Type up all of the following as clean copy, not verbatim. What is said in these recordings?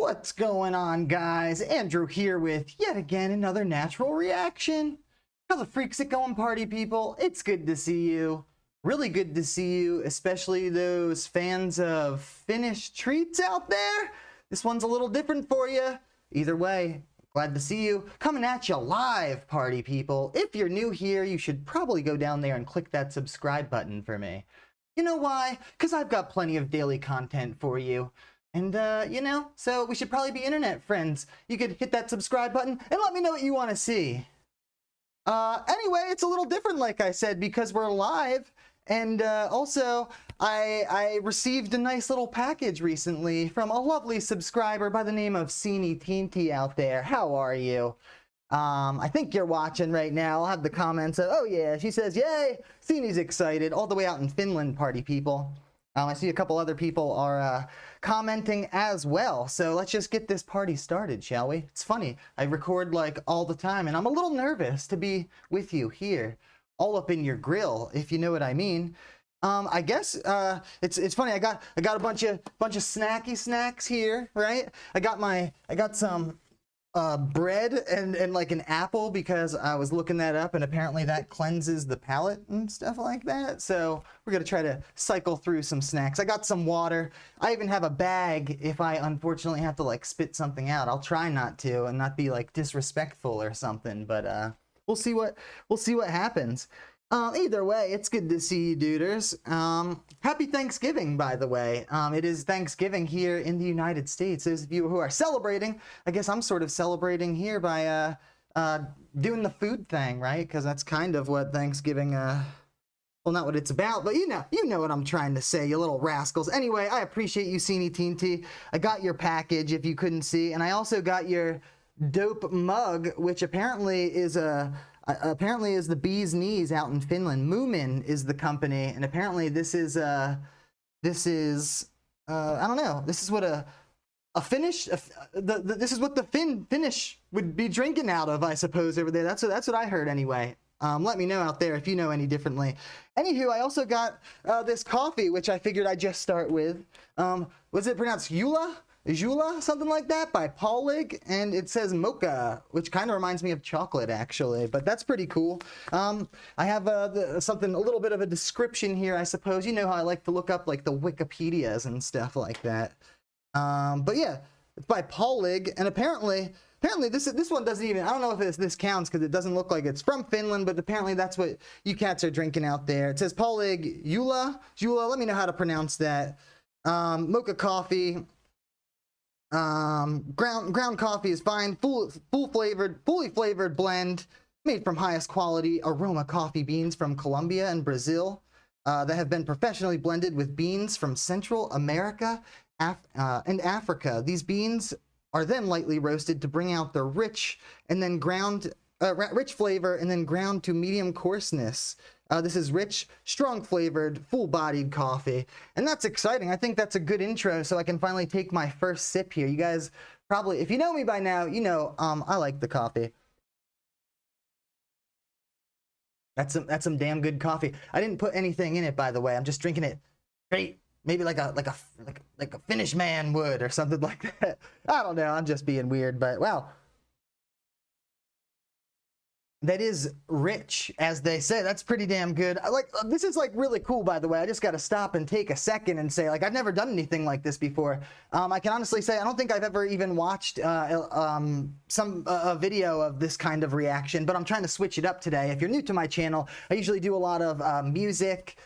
What's going on, guys? Andrew here with yet again another natural reaction. How the freaks it going, party people? It's good to see you. Really good to see you, especially those fans of Finnish Treats out there. This one's a little different for you. Either way, glad to see you. Coming at you live, party people. If you're new here, you should probably go down there and click that subscribe button for me. You know why? Because I've got plenty of daily content for you. And, you know, so we should probably be internet friends. You could hit that subscribe button and let me know what you want to see. Anyway, it's a little different, like I said, because we're live. And also, I received a nice little package recently from a lovely subscriber by the name of Finnish out there. How are you? I think you're watching right now. I'll have the comments of, oh yeah, she says, yay, Finny's excited, all the way out in Finland, party people. I see a couple other people are commenting as well. So let's just get this party started, shall we? It's funny. I record like all the time and I'm a little nervous to be with you here, all up in your grill, if you know what I mean. I guess it's funny. I got a bunch of snacky snacks here, right? I got some bread and like an apple because I was looking that up and apparently that cleanses the palate and stuff like that. So we're gonna try to cycle through some snacks. I got some water. I even have a bag if I unfortunately have to like spit something out. I'll try not to and not be like disrespectful or something, but we'll see what happens. Either way, it's good to see you, duders. Happy Thanksgiving, by the way. It is Thanksgiving here in the United States. Those of you who are celebrating, I guess I'm sort of celebrating here by doing the food thing, right? Because that's kind of what Thanksgiving, well, not what it's about, but you know what I'm trying to say, you little rascals. Anyway, I appreciate you, Finnish. I got your package, if you couldn't see, and I also got your dope mug, which apparently is the bee's knees out in Finland. Moomin is the company, and apparently this is I don't know. This is what a Finnish this is what the Finnish would be drinking out of, I suppose, over there. That's what I heard anyway. Let me know out there if you know any differently. Anywho, I also got this coffee, which I figured I'd just start with. Was it pronounced Jula, something like that, by Paulig, and it says mocha, which kind of reminds me of chocolate, actually, but that's pretty cool. I have something, a little bit of a description here, I suppose. You know how I like to look up, like, the Wikipedias and stuff like that. But yeah, it's by Paulig, and apparently this one doesn't even, I don't know if this counts because it doesn't look like it's from Finland, but apparently that's what you cats are drinking out there. It says Paulig Jula, let me know how to pronounce that. Mocha coffee. Ground coffee is fine, fully flavored blend made from highest quality aroma coffee beans from Colombia and Brazil that have been professionally blended with beans from Central America and Africa. These beans are then lightly roasted to bring out the rich flavor and then ground to medium coarseness. This is rich, strong-flavored, full-bodied coffee, and that's exciting. I think that's a good intro, so I can finally take my first sip here. You guys probably, if you know me by now, you know I like the coffee. That's some damn good coffee. I didn't put anything in it, by the way. I'm just drinking it straight, maybe like a Finnish man would or something like that. I don't know. I'm just being weird, but wow. That is rich, as they say. That's pretty damn good. This is like really cool, by the way. I just got to stop and take a second and say, like, I've never done anything like this before. I can honestly say I don't think I've ever even watched a video of this kind of reaction, but I'm trying to switch it up today. If you're new to my channel, I usually do a lot of music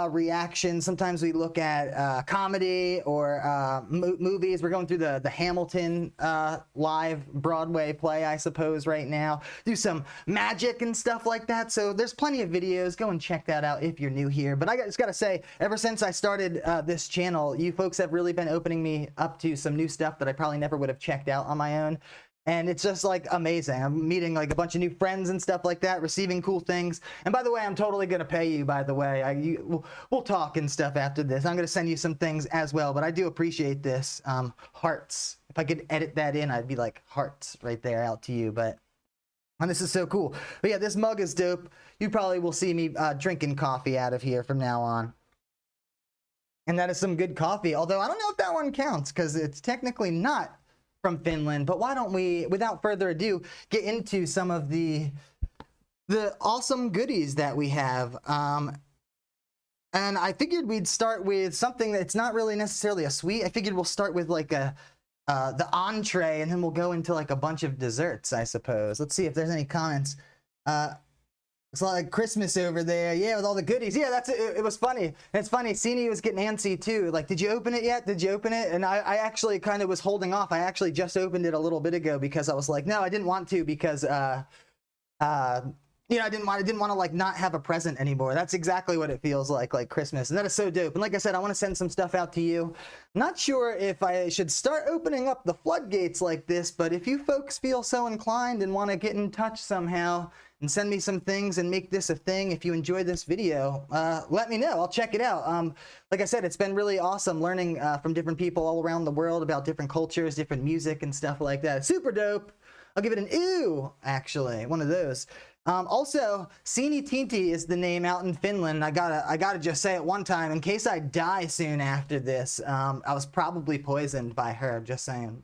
reactions. Sometimes we look at comedy or movies. We're going through the Hamilton live Broadway play, I suppose, right now. Do some magic and stuff like that. So there's plenty of videos. Go and check that out if you're new here. But I just gotta say, ever since I started this channel, you folks have really been opening me up to some new stuff that I probably never would have checked out on my own. And it's just like amazing. I'm meeting like a bunch of new friends and stuff like that, receiving cool things. And by the way, I'm totally gonna pay you, by the way. We'll talk and stuff after this. I'm gonna send you some things as well, but I do appreciate this. Hearts. If I could edit that in, I'd be like hearts right there out to you, and this is so cool. But yeah, this mug is dope. You probably will see me drinking coffee out of here from now on. And that is some good coffee, although I don't know if that one counts because it's technically not from Finland. But why don't we, without further ado, get into some of the awesome goodies that we have. And I figured we'd start with something that's not really necessarily a sweet. I figured we'll start with like the entree, and then we'll go into like a bunch of desserts, I suppose. Let's see if there's any comments. It's like Christmas over there, yeah, with all the goodies. Yeah, that's it. It was funny. And it's funny, Sini was getting antsy too. Like, did you open it yet? Did you open it? And I actually kind of was holding off. I actually just opened it a little bit ago because I was like, no, I didn't want to because you know, I didn't want to like not have a present anymore. That's exactly what it feels like Christmas. And that is so dope. And like I said, I want to send some stuff out to you. Not sure if I should start opening up the floodgates like this, but if you folks feel so inclined and want to get in touch somehow and send me some things and make this a thing, if you enjoyed this video, let me know. I'll check it out. Like I said, it's been really awesome learning from different people all around the world about different cultures, different music and stuff like that. Super dope. I'll give it an ew, actually, one of those. Also, Sini Tinti is the name out in Finland. I gotta just say it one time, in case I die soon after this. I was probably poisoned by her, just saying.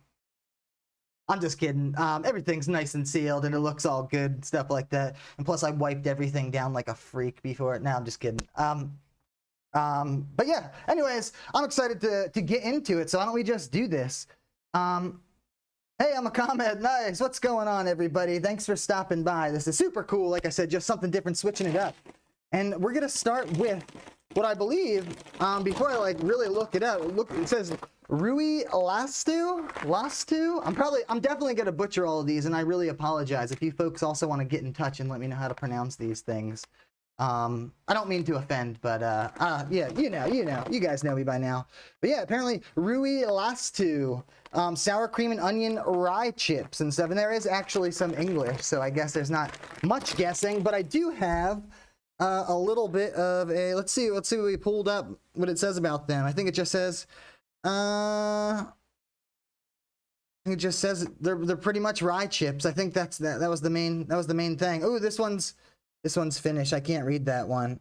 I'm just kidding. Everything's nice and sealed, and it looks all good, stuff like that. And plus, I wiped everything down like a freak before it. No, I'm just kidding. But yeah, anyways, I'm excited to get into it, so why don't we just do this? Hey, I'm a comment. Nice. What's going on, everybody? Thanks for stopping by. This is super cool. Like I said, just something different, switching it up. And we're going to start with what I believe, before I like really look it up, it says Rui Lastu? I'm definitely going to butcher all of these, and I really apologize. If you folks also want to get in touch and let me know how to pronounce these things. I don't mean to offend, but yeah, you guys know me by now. But yeah, apparently Rui Lastu, sour cream and onion rye chips and stuff. And there is actually some English, so I guess there's not much guessing, but I do have a little bit of a, let's see what we pulled up, what it says about them. I think it just says, they're pretty much rye chips. I think that was the main thing. Oh, this one's Finnish. I can't read that one.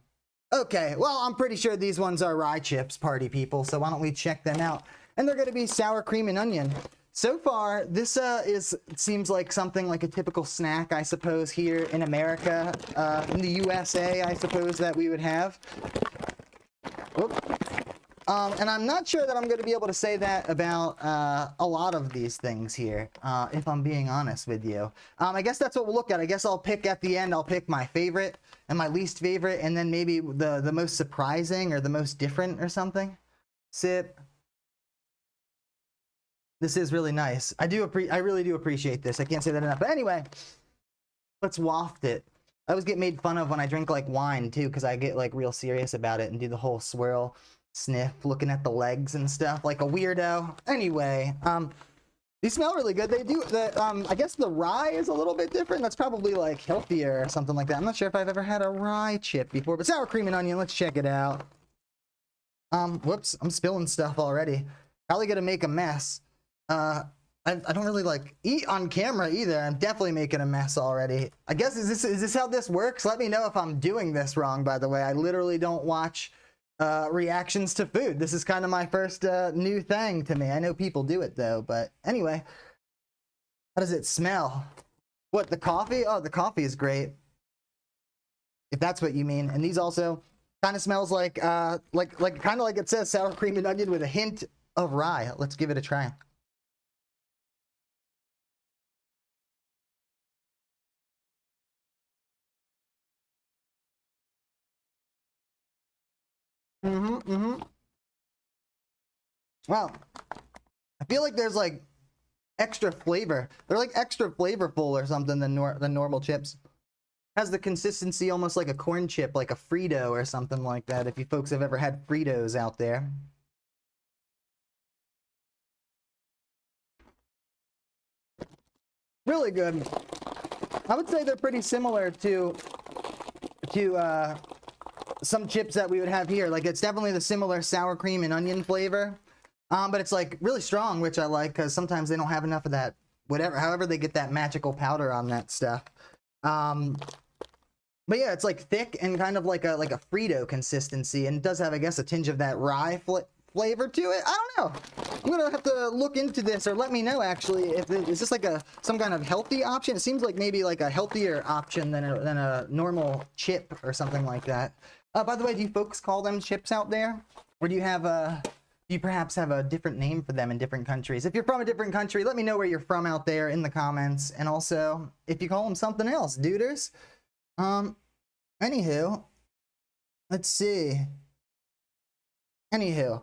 Okay, well, I'm pretty sure these ones are rye chips, party people, so why don't we check them out? And they're going to be sour cream and onion. So far, this seems like something like a typical snack, I suppose, here in America, in the USA, I suppose, that we would have. Whoop. And I'm not sure that I'm going to be able to say that about a lot of these things here, if I'm being honest with you. I guess that's what we'll look at. I guess I'll pick at the end, I'll pick my favorite and my least favorite, and then maybe the most surprising or the most different or something. Sip. This is really nice. I really do appreciate this. I can't say that enough. But anyway, let's waft it. I always get made fun of when I drink like wine too, because I get like real serious about it and do the whole swirl, sniff, looking at the legs and stuff like a weirdo. Anyway, these smell really good. They do. I guess the rye is a little bit different. That's probably like healthier or something like that. I'm not sure if I've ever had a rye chip before, but sour cream and onion. Let's check it out. Whoops, I'm spilling stuff already. Probably gonna make a mess. I don't really like eat on camera either. I'm definitely making a mess already. I guess is this how this works? Let me know if I'm doing this wrong, by the way. I literally don't watch reactions to food. This is kind of my first new thing to me. I know people do it though, but anyway. How does it smell? What, the coffee? Oh, the coffee is great. If that's what you mean. And these also kind of smells like kind of like it says sour cream and onion with a hint of rye. Let's give it a try. Wow. I feel like there's like extra flavor. They're like extra flavorful or something than normal chips. Has the consistency almost like a corn chip, like a Frito or something like that, if you folks have ever had Fritos out there. Really good. I would say they're pretty similar to some chips that we would have here. Like, it's definitely the similar sour cream and onion flavor. But it's like really strong, which I like, because sometimes they don't have enough of that, however they get that magical powder on that stuff. But yeah, it's like thick and kind of like a Frito consistency, and it does have, I guess, a tinge of that rye flavor to it. I don't know. I'm gonna have to look into this, or let me know actually if is this like some kind of healthy option. It seems like maybe like a healthier option than a normal chip or something like that. By the way, do you folks call them chips out there, or do you perhaps have a different name for them in different countries? If you're from a different country, let me know where you're from out there in the comments, and also if you call them something else, duders. Anywho, let's see. Anywho,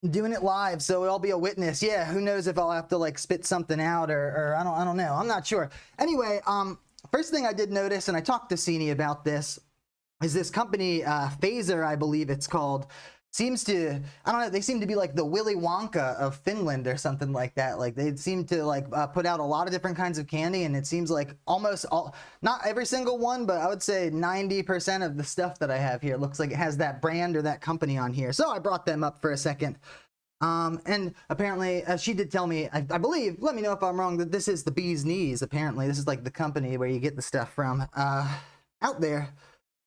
I'm doing it live, so I'll be a witness. Yeah, who knows if I'll have to like spit something out, or I don't know. I'm not sure. Anyway, first thing I did notice, and I talked to Sini about this, is this company, Phaser, I believe it's called, seems to, I don't know, they seem to be like the Willy Wonka of Finland or something like that. Like they seem to like put out a lot of different kinds of candy, and it seems like almost all, not every single one, but I would say 90% of the stuff that I have here looks like it has that brand or that company on here. So I brought them up for a second. And apparently, she did tell me, I believe, let me know if I'm wrong, that this is the Bee's Knees. Apparently, this is like the company where you get the stuff from out there.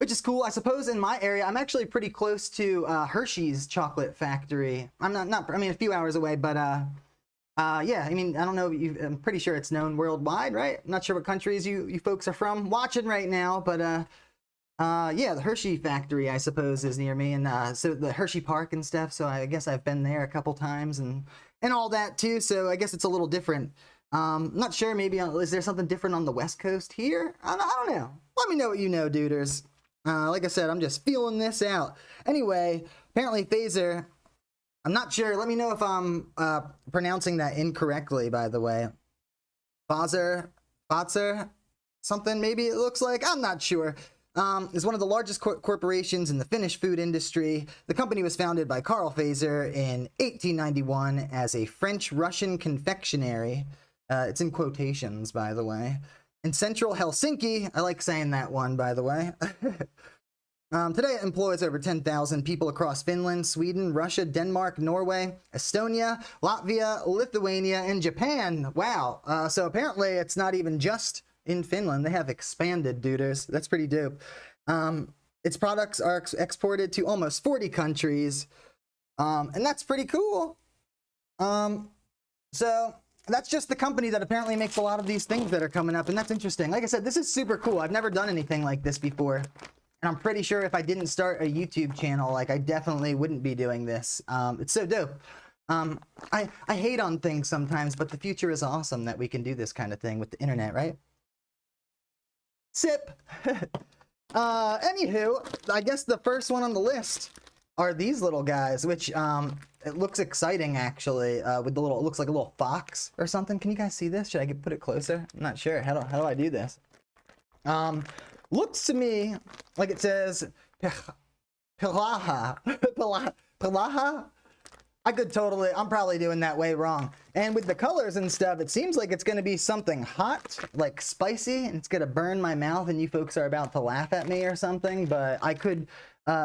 Which is cool. I suppose in my area, I'm actually pretty close to Hershey's chocolate factory. I'm not, I mean, a few hours away, but yeah, I mean, I don't know, I'm pretty sure it's known worldwide, right? I'm not sure what countries you folks are from watching right now, but yeah, the Hershey factory, I suppose, is near me, and so the Hershey Park and stuff, so I guess I've been there a couple times and all that too, so I guess it's a little different. Not sure, maybe, is there something different on the West Coast here? I don't know. Let me know what you know, duders. Like I said, I'm just feeling this out. Anyway, apparently Phaser, I'm not sure. Let me know if I'm pronouncing that incorrectly, by the way. Phaser, something maybe it looks like. I'm not sure. Is one of the largest corporations in the Finnish food industry. The company was founded by Carl Phaser in 1891 as a French-Russian confectionery. It's in quotations, by the way. In central Helsinki, I like saying that one, by the way. Today it employs over 10,000 people across Finland, Sweden, Russia, Denmark, Norway, Estonia, Latvia, Lithuania, and Japan. Wow. So apparently it's not even just in Finland. They have expanded, duders. That's pretty dope. Its products are exported to almost 40 countries. And that's pretty cool. So that's just the company that apparently makes a lot of these things that are coming up, and that's interesting. Like I said, this is super cool. I've never done anything like this before, and I'm pretty sure if I didn't start a YouTube channel, like, I definitely wouldn't be doing this. It's so dope. I hate on things sometimes, but the future is awesome that we can do this kind of thing with the internet, right? Sip. Anywho, I guess the first one on the list are these little guys, which it looks exciting actually, with the little, it looks like a little fox or something. Can you guys see this? Should I put it closer? I'm not sure. How do I do this? Looks to me like it says Pilaha. Pilaha? I'm probably doing that way wrong. And with the colors and stuff, it seems like it's going to be something hot, like spicy, and it's going to burn my mouth, and you folks are about to laugh at me or something, but I could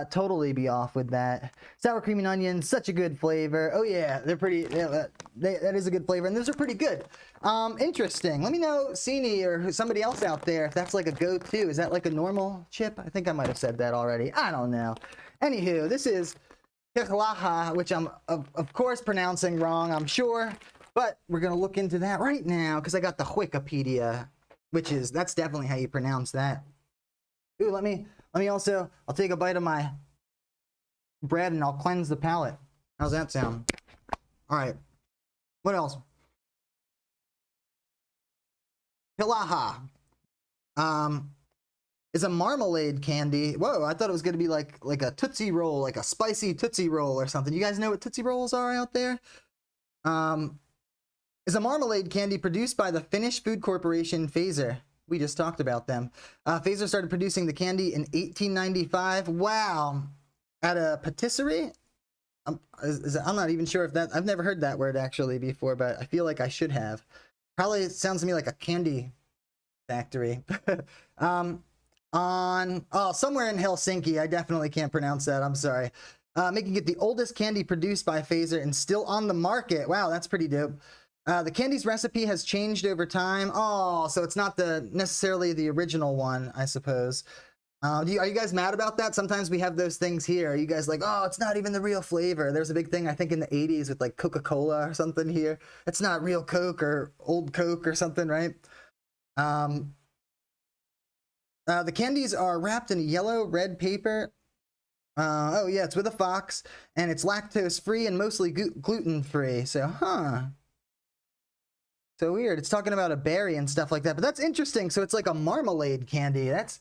totally be off with that. Sour cream and onion, such a good flavor. Oh yeah, they're pretty, yeah, that is a good flavor, and those are pretty good. Interesting. Let me know, Sini or somebody else out there, if that's like a go-to. Is that like a normal chip? I think I might have said that already. I don't know. Anywho, this is Kiklaha, which I'm of course pronouncing wrong, I'm sure, but we're gonna look into that right now because I got the Wikipedia, that's definitely how you pronounce that. Ooh, let me also, I'll take a bite of my bread and I'll cleanse the palate. How's that sound? All right, what else? Pilaha is a marmalade candy. Whoa, I thought it was gonna be like a Tootsie Roll, like a spicy Tootsie Roll or something. You guys know what Tootsie Rolls are out there? Is a marmalade candy produced by the Finnish food corporation Phaser. We just talked about them. Phaser started producing the candy in 1895. Wow. At a patisserie? I'm not even sure if that, I've never heard that word actually before, but I feel like I should have. Probably it sounds to me like a candy factory. Somewhere in Helsinki, I definitely can't pronounce that, I'm sorry. Making it the oldest candy produced by Phaser and still on the market. Wow, that's pretty dope. The candy's recipe has changed over time. Oh, so it's not necessarily the original one, I suppose. Are you guys mad about that? Sometimes we have those things here. Are you guys like, oh, it's not even the real flavor? There's a big thing, I think, in the 80s with like Coca-Cola or something here. It's not real Coke or old Coke or something, right? The candies are wrapped in yellow red paper. Oh yeah, it's with a fox, and it's lactose free and mostly gluten free. So, so weird. It's talking about a berry and stuff like that, but that's interesting. So it's like a marmalade candy. That's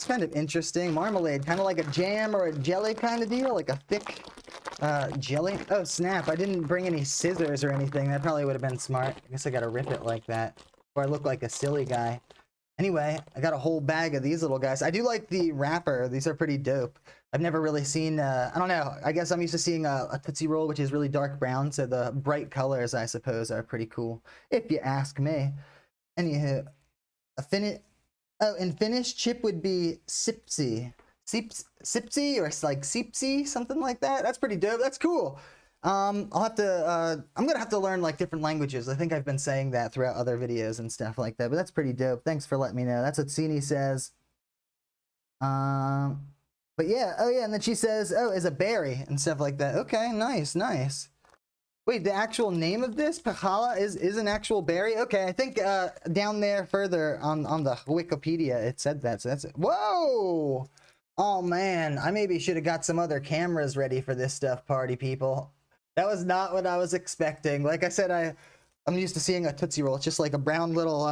kind of interesting. Marmalade, kind of like a jam or a jelly kind of deal, like a thick jelly. Oh snap! I didn't bring any scissors or anything. That probably would have been smart. I guess I gotta rip it like that, or I look like a silly guy. Anyway, I got a whole bag of these little guys. I do like the wrapper. These are pretty dope. I've never really seen, I don't know. I guess I'm used to seeing a Tootsie Roll, which is really dark brown. So the bright colors, I suppose, are pretty cool, if you ask me. Anywho, in Finnish, chip would be sipsi. Sipsi or like sipsi, something like that. That's pretty dope. That's cool. I'm gonna have to learn like different languages. I think I've been saying that throughout other videos and stuff like that, but that's pretty dope. Thanks for letting me know. That's what Sini says. But yeah, oh yeah, and then she says, oh, is a berry and stuff like that. Okay, nice, nice. Wait, the actual name of this, Pahala, is an actual berry? Okay, I think down there further on the Wikipedia, it said that, so that's it. Whoa! Oh man, I maybe should have got some other cameras ready for this stuff, party people. That was not what I was expecting. Like I said, I'm used to seeing a Tootsie Roll. It's just like a brown little,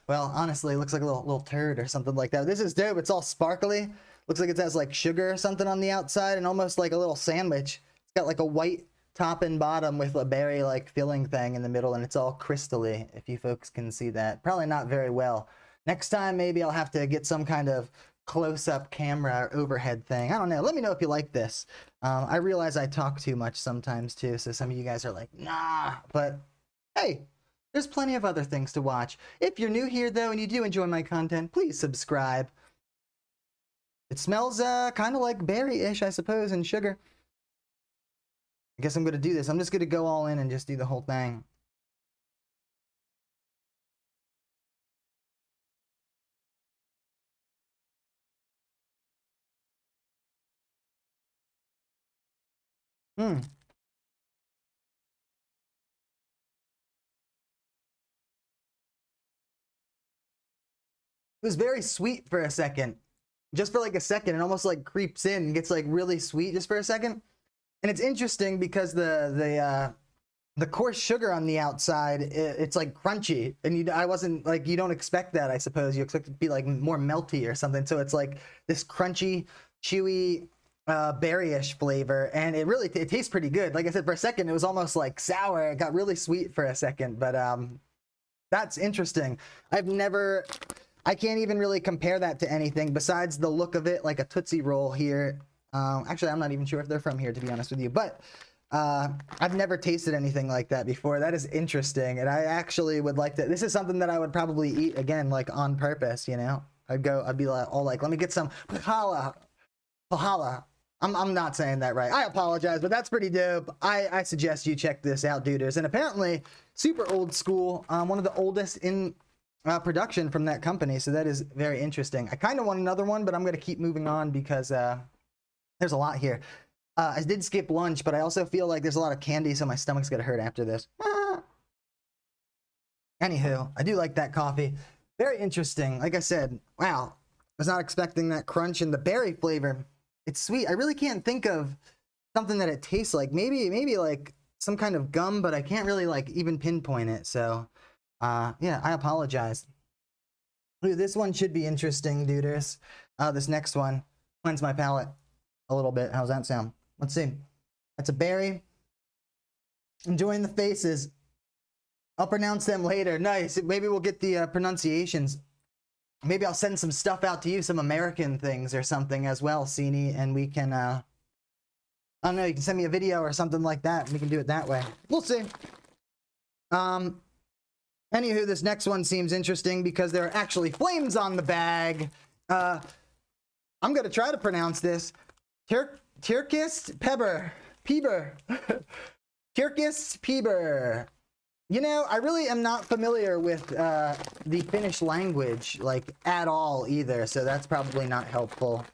well, honestly, it looks like a little turd or something like that. This is dope. It's all sparkly. Looks like it has like sugar or something on the outside and almost like a little sandwich. It's got like a white top and bottom with a berry like filling thing in the middle, and it's all crystally, if you folks can see that. Probably not very well. Next time, maybe I'll have to get some kind of close-up camera or overhead thing. I don't know. Let me know if you like this. I realize I talk too much sometimes too, so some of you guys are like, nah, but hey, there's plenty of other things to watch. If you're new here though and you do enjoy my content, please subscribe. It smells kind of like berry-ish, I suppose, and sugar. I guess I'm gonna do this. I'm just gonna go all in and just do the whole thing. It was very sweet for a second. Just for like a second, it almost like creeps in and gets like really sweet just for a second. And it's interesting because the coarse sugar on the outside, it's like crunchy, and I wasn't like, you don't expect that, I suppose. You expect it to be like more melty or something. So it's like this crunchy, chewy, berry-ish flavor, and it tastes pretty good. Like I said, for a second, it was almost like sour. It got really sweet for a second, but that's interesting. I can't even really compare that to anything besides the look of it, like a Tootsie Roll here. Actually, I'm not even sure if they're from here, to be honest with you, but I've never tasted anything like that before. That is interesting, and I actually would like to. This is something that I would probably eat again, like on purpose, you know? I'd be like, all like, let me get some pahala. I'm not saying that right. I apologize, but that's pretty dope. I suggest you check this out, duders. And apparently, super old school, one of the oldest in production from that company, so that is very interesting. I kind of want another one, but I'm going to keep moving on because there's a lot here. I did skip lunch, but I also feel like there's a lot of candy, so my stomach's going to hurt after this. Anywho, I do like that coffee. Very interesting. Like I said, wow. I was not expecting that crunch and the berry flavor. It's sweet. I really can't think of something that it tastes like. Maybe like some kind of gum, but I can't really like even pinpoint it. So, yeah, I apologize. Ooh, this one should be interesting, duders. This next one cleanse my palate a little bit. How's that sound? Let's see. That's a berry. Enjoying the faces. I'll pronounce them later. Nice. Maybe we'll get the pronunciations. Maybe I'll send some stuff out to you, some American things or something as well, Sini, and we can, I don't know, you can send me a video or something like that, and we can do it that way. We'll see. Anywho, this next one seems interesting because there are actually flames on the bag. I'm going to try to pronounce this. Turkist Peber. Turkist Peber. You know, I really am not familiar with the Finnish language, like, at all either, so that's probably not helpful.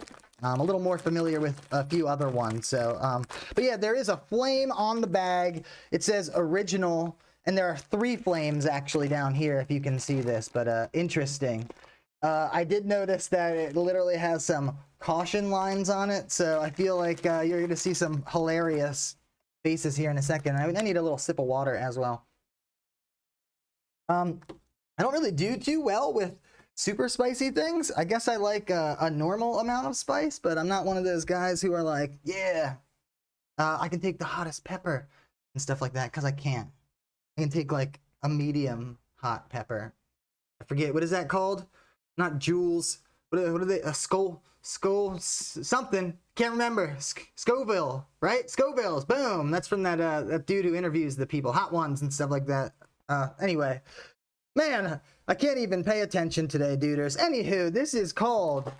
I'm a little more familiar with a few other ones, so, but yeah, there is a flame on the bag. It says original, and there are 3 flames actually down here, if you can see this, but interesting. I did notice that it literally has some caution lines on it, so I feel like you're going to see some hilarious faces here in a second. I need a little sip of water as well. I don't really do too well with super spicy things. I guess I like a normal amount of spice, but I'm not one of those guys who are like, yeah, I can take the hottest pepper and stuff like that, because I can't. I can take like a medium hot pepper. I forget, what is that called? Not Jules. What are they? A skull something. Can't remember. Scoville, right? Scoville's. Boom. That's from that dude who interviews the people, hot ones and stuff like that. Anyway, man, I can't even pay attention today, duders. Anywho, this is called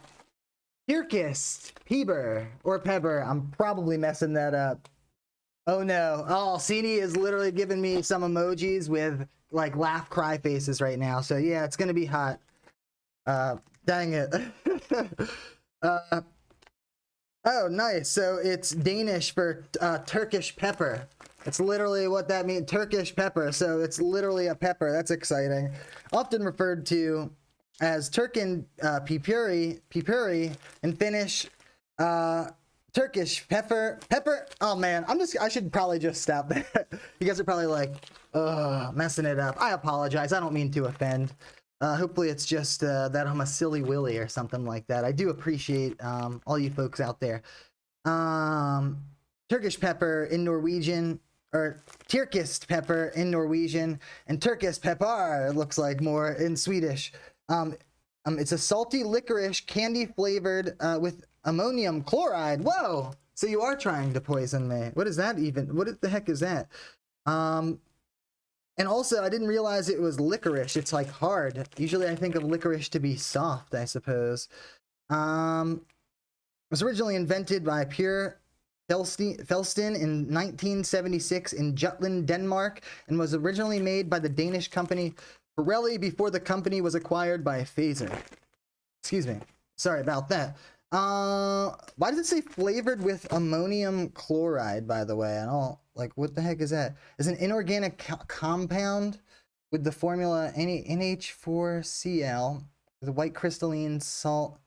Tyrkist Peber or Pepper. I'm probably messing that up. Oh no. Oh, Sini is literally giving me some emojis with like laugh cry faces right now. So yeah, it's gonna be hot. Dang it. Oh, nice. So it's Danish for Turkish pepper. It's literally what that means, Turkish pepper. So it's literally a pepper. That's exciting. Often referred to as Turkin pipuri in Finnish. Turkish pepper. Oh man, I should probably just stop there. You guys are probably like, messing it up. I apologize. I don't mean to offend. Hopefully it's just that I'm a silly Willy or something like that. I do appreciate all you folks out there. Turkish pepper in Norwegian, or Tyrkist pepper in Norwegian, and Turkish pepper looks like more in Swedish. It's a salty licorice candy flavored with ammonium chloride. Whoa! So you are trying to poison me. What is that even? What the heck is that? And also, I didn't realize it was licorice. It's like hard. Usually I think of licorice to be soft, I suppose. It was originally invented by Pure Felstin in 1976 in Jutland, Denmark, and was originally made by the Danish company Pirelli before the company was acquired by Phaser. Excuse me. Sorry about that. Why does it say flavored with ammonium chloride, by the way? I don't, like, what the heck is that? It's an inorganic compound with the formula NH4Cl, with a white crystalline salt.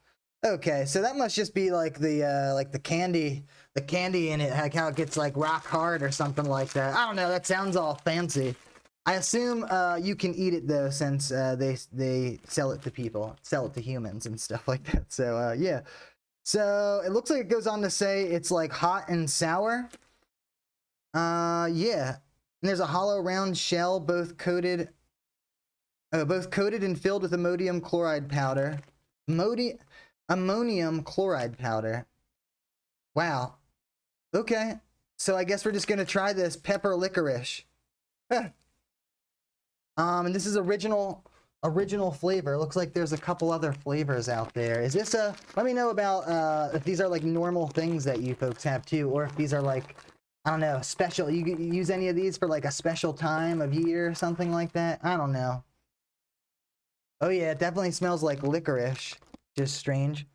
Okay, so that must just be like the candy in it, like how it gets like rock hard or something like that. I don't know, that sounds all fancy. I assume you can eat it though, since they sell it to people, sell it to humans and stuff like that. So yeah. So it looks like it goes on to say it's like hot and sour. Yeah. And there's a hollow round shell, both coated and filled with ammonium chloride powder. Ammonium chloride powder. Wow. Okay. So I guess we're just gonna try this pepper licorice. And this is original flavor. Looks like there's a couple other flavors out there. Is this let me know about if these are like normal things that you folks have too, or if these are like, I don't know, special. You use any of these for like a special time of year or something like that? I don't know. Oh yeah, it definitely smells like licorice. Just strange.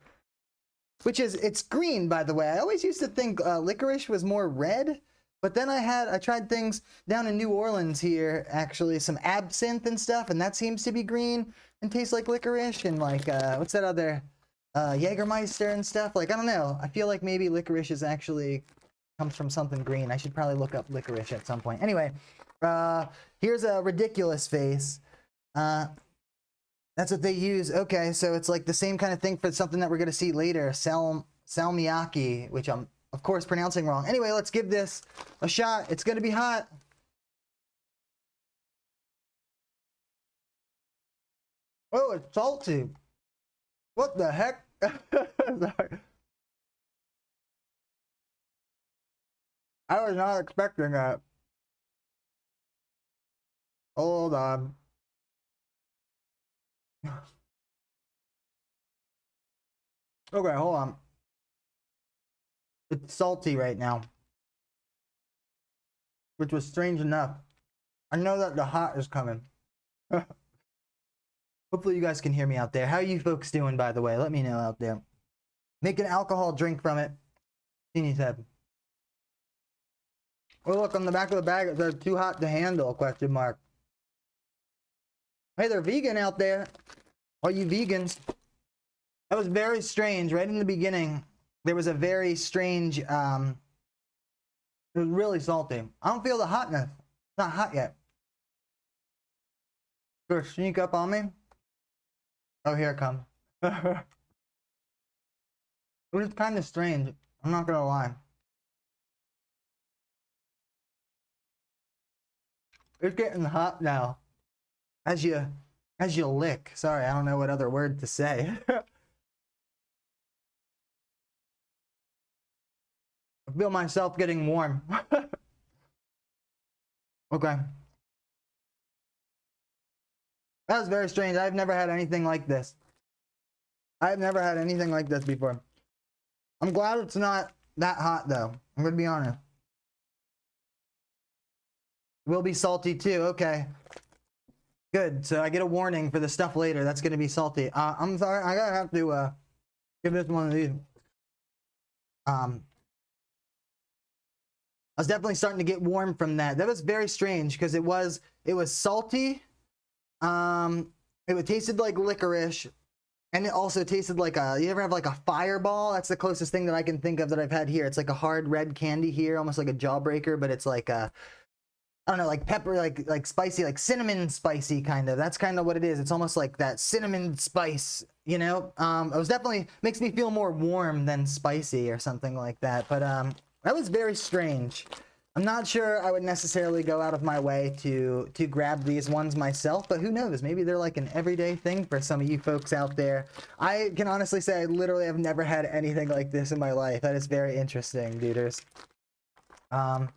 Which is, it's green, by the way. I always used to think licorice was more red. But then I tried things down in New Orleans here, actually, some absinthe and stuff, and that seems to be green and tastes like licorice, and like, what's that other, Jägermeister and stuff? Like, I don't know. I feel like maybe licorice is actually comes from something green. I should probably look up licorice at some point. Anyway, here's a ridiculous face. That's what they use. Okay, so it's like the same kind of thing for something that we're going to see later, salmiakki, which I'm of course pronouncing wrong. Anyway, let's give this a shot. It's gonna be hot. Oh, it's salty. What the heck? Sorry. I was not expecting that. Hold on. Okay, hold on. It's salty right now, which was strange enough. I know that the hot is coming. Hopefully you guys can hear me out there. How are you folks doing, by the way? Let me know out there. Make an alcohol drink from it. Teeny said. Oh, look, on the back of the bag, it says too hot to handle, question mark. Hey, they're vegan out there. Are you vegans? That was very strange. Right in the beginning, there was a very strange, it was really salty. I don't feel the hotness. It's not hot yet. Gonna sneak up on me? Oh, here it comes. It was kind of strange. I'm not gonna lie. It's getting hot now. As you lick. Sorry, I don't know what other word to say. I feel myself getting warm. Okay. That was very strange. I've never had anything like this. I've never had anything like this before. I'm glad it's not that hot, though. I'm gonna be honest. It will be salty, too. Okay. Good. So I get a warning for the stuff later. That's gonna be salty. I'm sorry. I gotta have to give this one of these. I was definitely starting to get warm from that. That was very strange because it was salty. It tasted like licorice, and it also tasted like you ever have like a fireball? That's the closest thing that I can think of that I've had here. It's like a hard red candy here, almost like a jawbreaker, but it's like I don't know, like pepper, like spicy, like cinnamon spicy kind of. That's kind of what it is. It's almost like that cinnamon spice, you know? It was definitely makes me feel more warm than spicy or something like that. But that was very strange. I'm not sure I would necessarily go out of my way to grab these ones myself, but who knows? Maybe they're like an everyday thing for some of you folks out there. I can honestly say I literally have never had anything like this in my life. That is very interesting, duders. I'm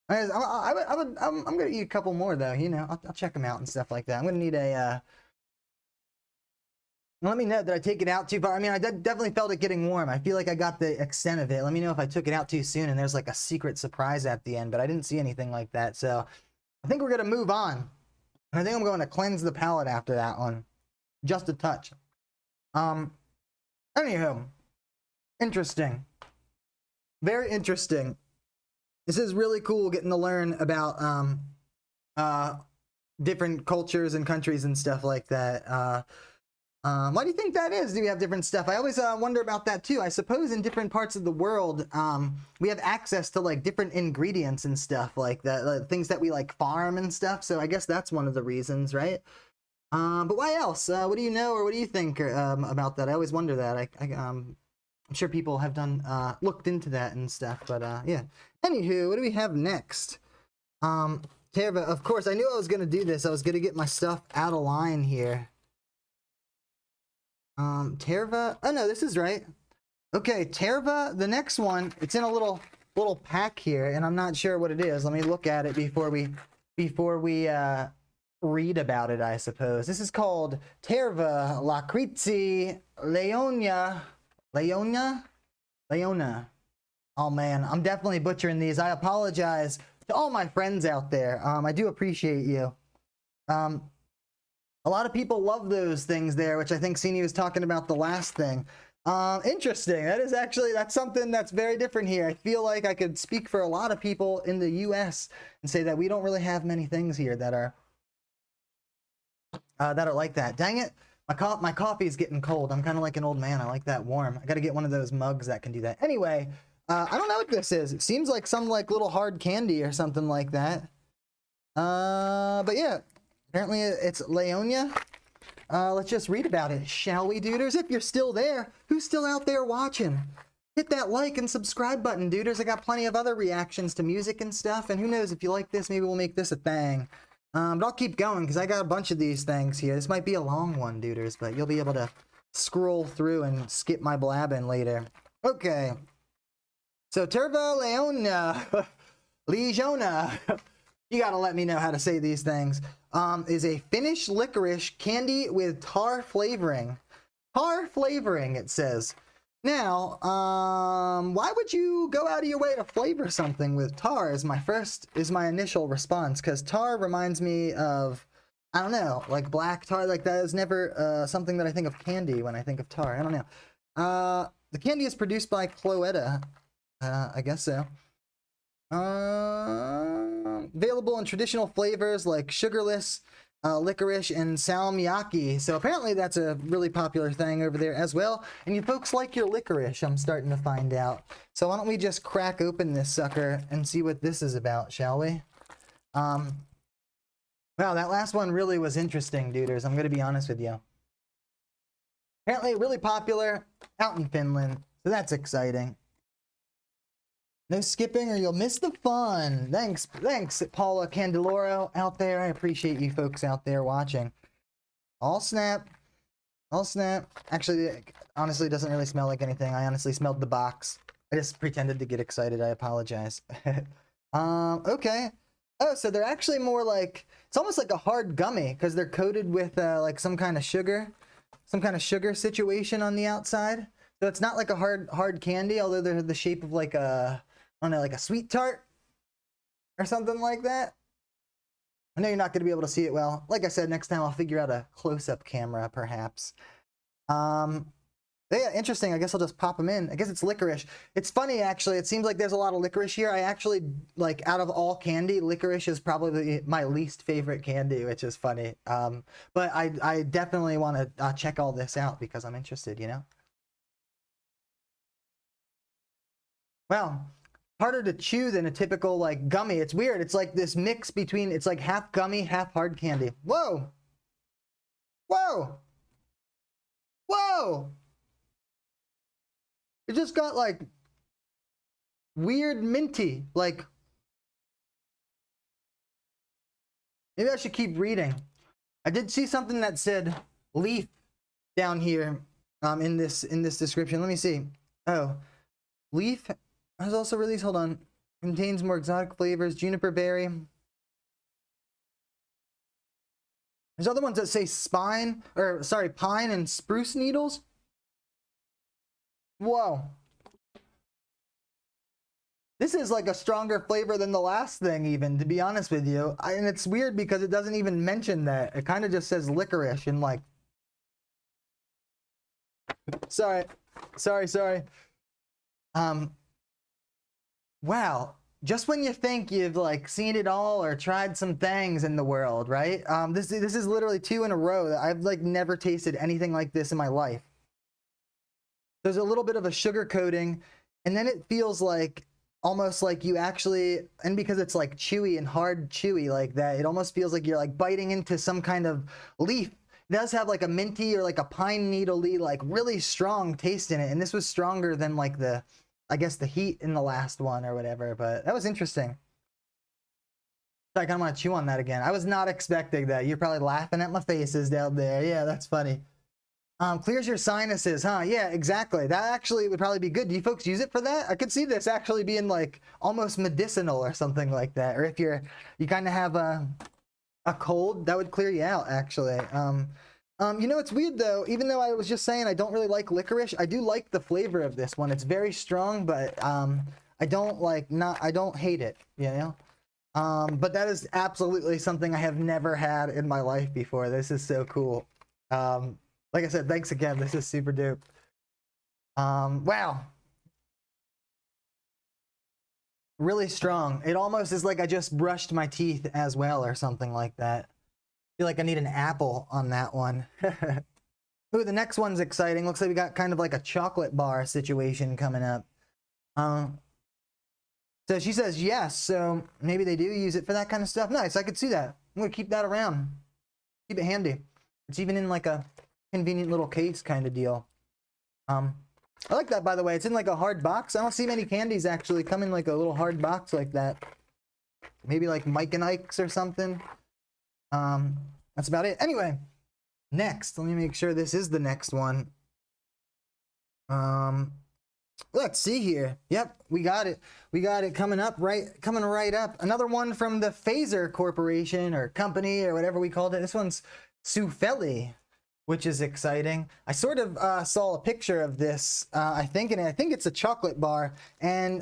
gonna eat a couple more though. You know, I'll check them out and stuff like that. I'm gonna need a. Let me know, did I take it out too far? I mean, I definitely felt it getting warm. I feel like I got the extent of it. Let me know if I took it out too soon and there's like a secret surprise at the end, but I didn't see anything like that. So I think we're going to move on. I think I'm going to cleanse the palate after that one. Just a touch. Anywho, interesting. Very interesting. This is really cool getting to learn about different cultures and countries and stuff like that. Why do you think that is? Do we have different stuff? I always wonder about that too. I suppose in different parts of the world, we have access to like different ingredients and stuff like that, like, things that we like farm and stuff. So I guess that's one of the reasons, right? But why else? What do you know or what do you think about that? I always wonder that. I'm sure people have done looked into that and stuff. But yeah. Anywho, what do we have next? Tarava, of course, I knew I was gonna do this. I was gonna get my stuff out of line here. Tarava, oh no, this is right. Okay, Tarava, the next one, it's in a little pack here, and I'm not sure what it is. Let me look at it before we read about it, I suppose. This is called Tarava Lakritsi Leona. Leona. Oh man, I'm definitely butchering these. I apologize to all my friends out there. I do appreciate you. A lot of people love those things there, which I think Sini was talking about the last thing. Interesting. That's something that's very different here. I feel like I could speak for a lot of people in the US and say that we don't really have many things here that are like that. Dang it. My coffee is getting cold. I'm kind of like an old man. I like that warm. I got to get one of those mugs that can do that. Anyway, I don't know what this is. It seems like some like little hard candy or something like that. But yeah. Apparently it's Leona. Let's just read about it, shall we, duders? If you're still there, who's still out there watching? Hit that like and subscribe button, duders. I got plenty of other reactions to music and stuff, and who knows, if you like this, maybe we'll make this a thing. But I'll keep going, because I got a bunch of these things here. This might be a long one, duders, but you'll be able to scroll through and skip my blabbing later. Okay. So, Tarava Leona. Leona. You gotta let me know how to say these things. Is a Finnish licorice candy with tar flavoring. Tar flavoring, it says. Now, why would you go out of your way to flavor something with tar is my initial response, because tar reminds me of, I don't know, like black tar. Like that is never something that I think of candy when I think of tar. I don't know. The candy is produced by Cloetta. I guess so. Available in traditional flavors like sugarless, licorice, and salmiakki. So apparently that's a really popular thing over there as well. And you folks like your licorice, I'm starting to find out. So why don't we just crack open this sucker and see what this is about, shall we? Wow, that last one really was interesting, duders. I'm going to be honest with you. Apparently really popular out in Finland. So that's exciting. No skipping or you'll miss the fun. Thanks, Paula Candeloro out there. I appreciate you folks out there watching. All snap. Actually, honestly, it doesn't really smell like anything. I honestly smelled the box. I just pretended to get excited. I apologize. Okay. Oh, so they're actually more like, it's almost like a hard gummy because they're coated with like some kind of sugar situation on the outside. So it's not like a hard candy, although they're the shape of like a, I don't know, like a sweet tart or something like that. I know you're not going to be able to see it well. Like I said, next time I'll figure out a close-up camera, perhaps. Yeah, interesting. I guess I'll just pop them in. I guess it's licorice. It's funny, actually. It seems like there's a lot of licorice here. I actually, like, out of all candy, licorice is probably my least favorite candy, which is funny. But I definitely want to check all this out because I'm interested, you know? Well, harder to chew than a typical like gummy. It's weird. It's like this mix between, it's like half gummy, half hard candy. Whoa. It just got like weird minty, like maybe I should keep reading. I did see something that said leaf down here in this description. Let me see. Oh, leaf has also released, hold on, contains more exotic flavors, juniper berry. There's other ones that say pine and spruce needles. Whoa. This is like a stronger flavor than the last thing even, to be honest with you. And it's weird because it doesn't even mention that. It kind of just says licorice and like... Sorry. Wow. Just when you think you've like seen it all or tried some things in the world, right? This is literally 2 in a row that I've like never tasted anything like this in my life. There's a little bit of a sugar coating, and then it feels like almost like you actually, and because it's like chewy and hard chewy like that, it almost feels like you're like biting into some kind of leaf. It does have like a minty or like a pine needle-y, like really strong taste in it, and this was stronger than like the, I guess, the heat in the last one or whatever, but that was interesting. I kind of want to chew on that again. I was not expecting that. You're probably laughing at my faces down there. Yeah, that's funny. Clears your sinuses, huh? Yeah, exactly. That actually would probably be good. Do you folks use it for that? I could see this actually being like almost medicinal or something like that. Or if you kind of have a cold, that would clear you out actually. You know, it's weird though, even though I was just saying I don't really like licorice, I do like the flavor of this one. It's very strong, but I don't hate it, you know? But that is absolutely something I have never had in my life before. This is so cool. Like I said, thanks again. This is super dope. Wow. Really strong. It almost is like I just brushed my teeth as well or something like that. I feel like I need an apple on that one. Ooh, the next one's exciting. Looks like we got kind of like a chocolate bar situation coming up. So she says yes, so maybe they do use it for that kind of stuff. Nice, I could see that. I'm gonna keep that around. Keep it handy. It's even in like a convenient little case kind of deal. I like that, by the way. It's in like a hard box. I don't see many candies actually come in like a little hard box like that. Maybe like Mike and Ike's or something. That's about it. Anyway, next, let me make sure this is the next one. Let's see here. Yep, we got it. We got it coming right up. Another one from the Phaser Corporation or company or whatever we called it. This one's Souffeli. which is exciting. I sort of saw a picture of this, I think it's a chocolate bar, and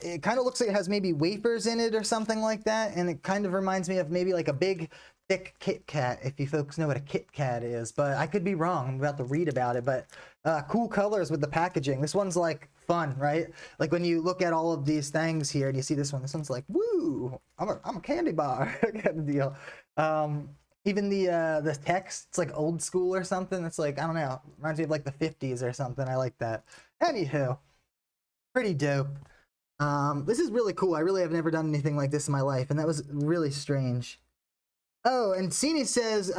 it kind of looks like it has maybe wafers in it or something like that, and it kind of reminds me of maybe like a big, thick Kit Kat, if you folks know what a Kit Kat is, but I could be wrong. I'm about to read about it, but cool colors with the packaging. This one's like fun, right? Like when you look at all of these things here, and you see this one? This one's like, woo, I'm a candy bar kind of deal. Even the text, it's like old school or something. It's like, I don't know, reminds me of like the 50s or something. I like that. Anywho, pretty dope. This is really cool. I really have never done anything like this in my life, and that was really strange. Oh, and Cini says,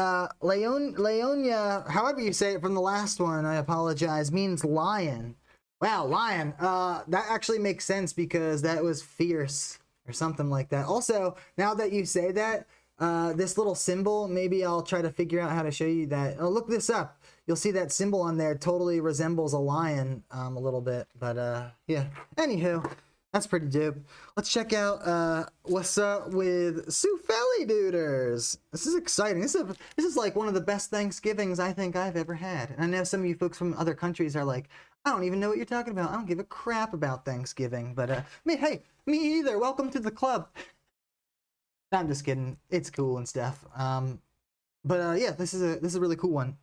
Leonia, however you say it from the last one, I apologize, means lion. Wow, lion. That actually makes sense because that was fierce or something like that. Also, now that you say that, this little symbol, maybe I'll try to figure out how to show you that. Oh, look this up. You'll see that symbol on there totally resembles a lion a little bit. But yeah, anywho, that's pretty dope. Let's check out what's up with Souffeli Duders. This is exciting. This is like one of the best Thanksgivings I think I've ever had. And I know some of you folks from other countries are like, I don't even know what you're talking about. I don't give a crap about Thanksgiving. But hey, me either. Welcome to the club. I'm just kidding. It's cool and stuff. But yeah, this is a really cool one.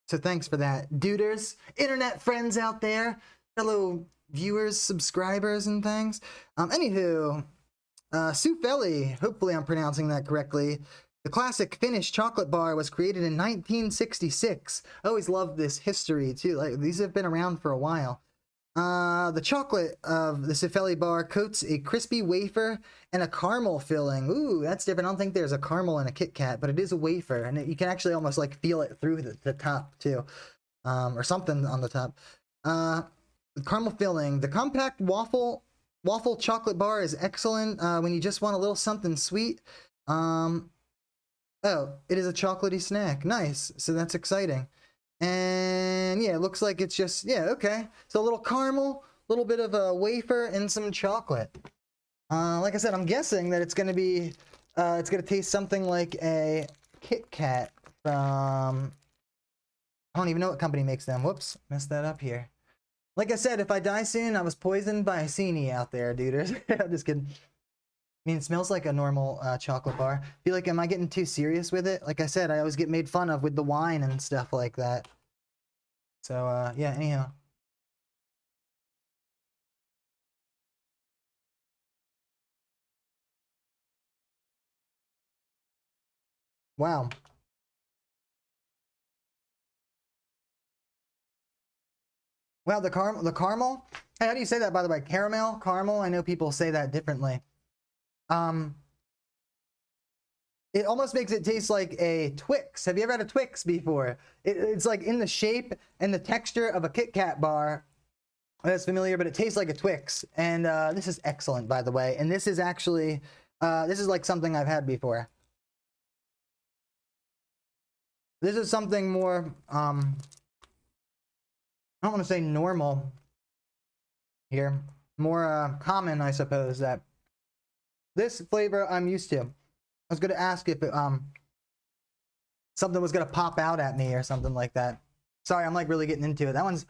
So thanks for that, duders, internet friends out there, fellow viewers, subscribers, and things. Anywho, Souffeli, hopefully I'm pronouncing that correctly. The classic Finnish chocolate bar was created in 1966. I always loved this history too. Like these have been around for a while. The chocolate of the Souffeli bar coats a crispy wafer and a caramel filling. Ooh, that's different. I don't think there's a caramel in a Kit Kat, but it is a wafer, and you can actually almost like feel it through the top too, or something on the top. Caramel filling. The compact waffle chocolate bar is excellent when you just want a little something sweet. Oh, it is a chocolatey snack. Nice. So that's exciting. And yeah, it looks like it's just, yeah, okay. So a little caramel, a little bit of a wafer, and some chocolate. Like I said, I'm guessing that it's gonna be, it's gonna taste something like a Kit Kat from, I don't even know what company makes them. Whoops, messed that up here. Like I said, if I die soon, I was poisoned by a Cini out there, duders. I'm just kidding. I mean, it smells like a normal chocolate bar. I feel like, am I getting too serious with it? Like I said, I always get made fun of with the wine and stuff like that. So, yeah, anyhow. Wow. Wow, the caramel? Hey, how do you say that, by the way? Caramel? I know people say that differently. It almost makes it taste like a Twix. Have you ever had a Twix before? It's like in the shape and the texture of a Kit Kat bar. That's familiar, but it tastes like a Twix. And this is excellent, by the way. And this is actually, this is like something I've had before. This is something more, I don't want to say normal here. More common, I suppose, that this flavor I'm used to. I was gonna ask if it, something was gonna pop out at me or something like that. Sorry, I'm like really getting into it. That one's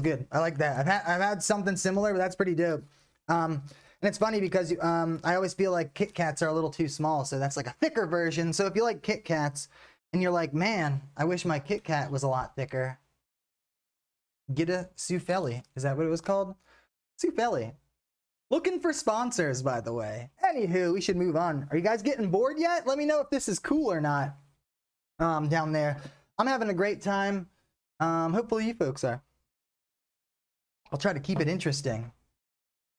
good. I like that. I've had something similar, but that's pretty dope. And it's funny because I always feel like Kit Kats are a little too small, so that's like a thicker version. So if you like Kit Kats and you're like, man, I wish my Kit Kat was a lot thicker, get a Souffeli. Is that what it was called? Souffeli. Looking for sponsors, by the way. Anywho, we should move on. Are you guys getting bored yet? Let me know if this is cool or not. Down there. I'm having a great time. Hopefully you folks are. I'll try to keep it interesting.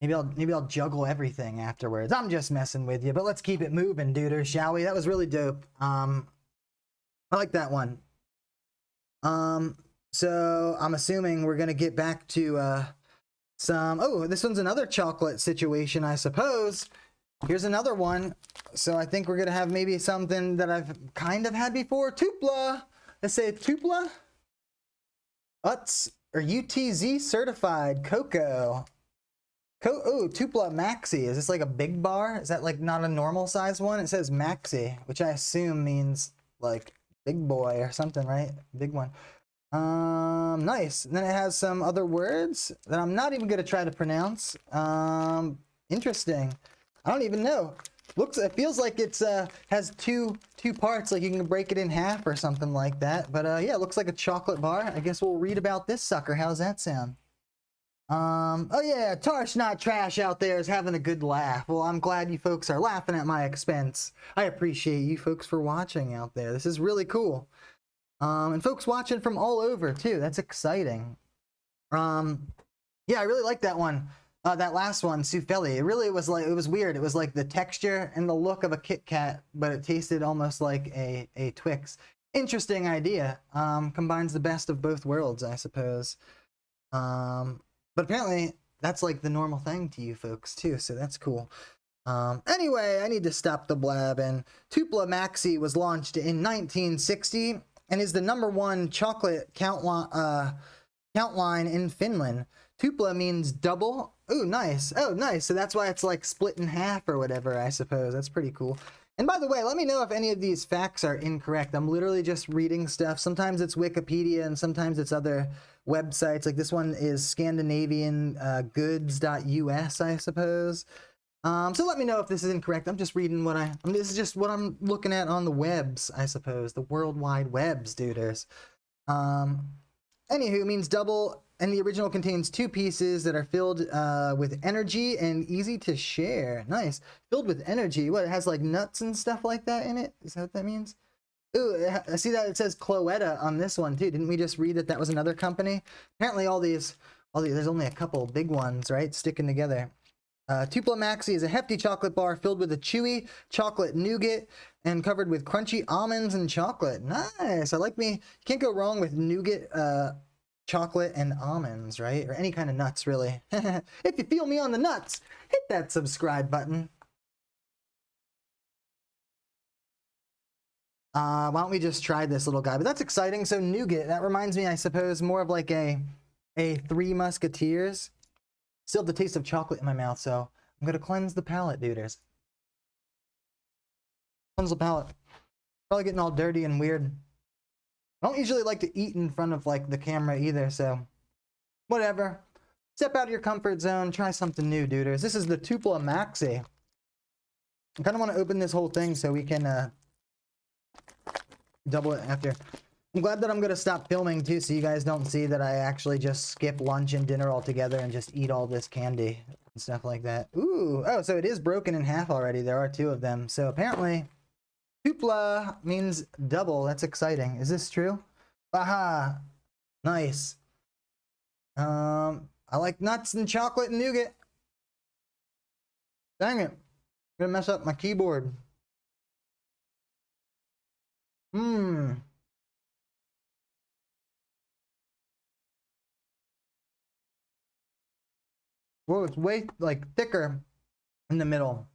Maybe I'll juggle everything afterwards. I'm just messing with you, but let's keep it moving, duders, shall we? That was really dope. I like that one. So I'm assuming we're gonna get back to some, oh, this one's another chocolate situation, I suppose. Here's another one. So I think we're gonna have maybe something that I've kind of had before. Tupla. Let's say Tupla. Or UTZ certified cocoa. Oh, Tupla Maxi. Is this like a big bar? Is that like not a normal size one? It says Maxi, which I assume means like Big boy or something, right? Big one. Nice. And then it has some other words that I'm not even gonna try to pronounce. Interesting. I don't even know. It feels like it's has two parts, like you can break it in half or something like that. But yeah, it looks like a chocolate bar. I guess we'll read about this sucker. How's that sound? Oh yeah, Tarsh Not Trash out there is having a good laugh. Well, I'm glad you folks are laughing at my expense. I appreciate you folks for watching out there. This is really cool. And folks watching from all over too. That's exciting. Yeah, I really like that one. That last one, Souffeli. It really was like, it was weird. It was like the texture and the look of a Kit Kat, but it tasted almost like a Twix. Interesting idea. Combines the best of both worlds, I suppose. But apparently that's like the normal thing to you folks too, so that's cool. Anyway, I need to stop the blabbing. Tupla Maxi was launched in 1960 and is the #1 chocolate count line in Finland. Tupla means double. Ooh, nice. Oh, nice. So that's why it's like split in half or whatever, I suppose. That's pretty cool. And by the way, let me know if any of these facts are incorrect. I'm literally just reading stuff. Sometimes it's Wikipedia and sometimes it's other websites. Like this one is Scandinavian goods.us, I suppose. So let me know if this is incorrect. I'm just reading what this is just what I'm looking at on the webs, I suppose. The World Wide Webs, duders. Anywho, means double, and the original contains 2 pieces that are filled with energy and easy to share. Nice. Filled with energy. What, it has like nuts and stuff like that in it? Is that what that means? Ooh, I see that it says Cloetta on this one too. Didn't we just read that that was another company? Apparently all these, there's only a couple big ones, right? Sticking together. Tupla Maxi is a hefty chocolate bar filled with a chewy chocolate nougat and covered with crunchy almonds and chocolate. Nice. I like me. You can't go wrong with nougat, chocolate, and almonds, right? Or any kind of nuts, really. If you feel me on the nuts, hit that subscribe button. Why don't we just try this little guy? But that's exciting. So nougat, that reminds me, I suppose, more of like a Three Musketeers. Still have the taste of chocolate in my mouth, so I'm gonna cleanse the palate, duders. Cleanse the palate. Probably getting all dirty and weird. I don't usually like to eat in front of like the camera either, so whatever. Step out of your comfort zone, try something new, duders. This is the Tupla Maxi. I kind of want to open this whole thing so we can double it after. I'm glad that I'm going to stop filming too, so you guys don't see that I actually just skip lunch and dinner altogether and just eat all this candy and stuff like that. Ooh, oh, so it is broken in half already. There are 2 of them. So apparently, Tupla means double. That's exciting. Is this true? Aha, nice. I like nuts and chocolate and nougat. Dang it. I'm gonna mess up my keyboard. Well, it's way like thicker in the middle.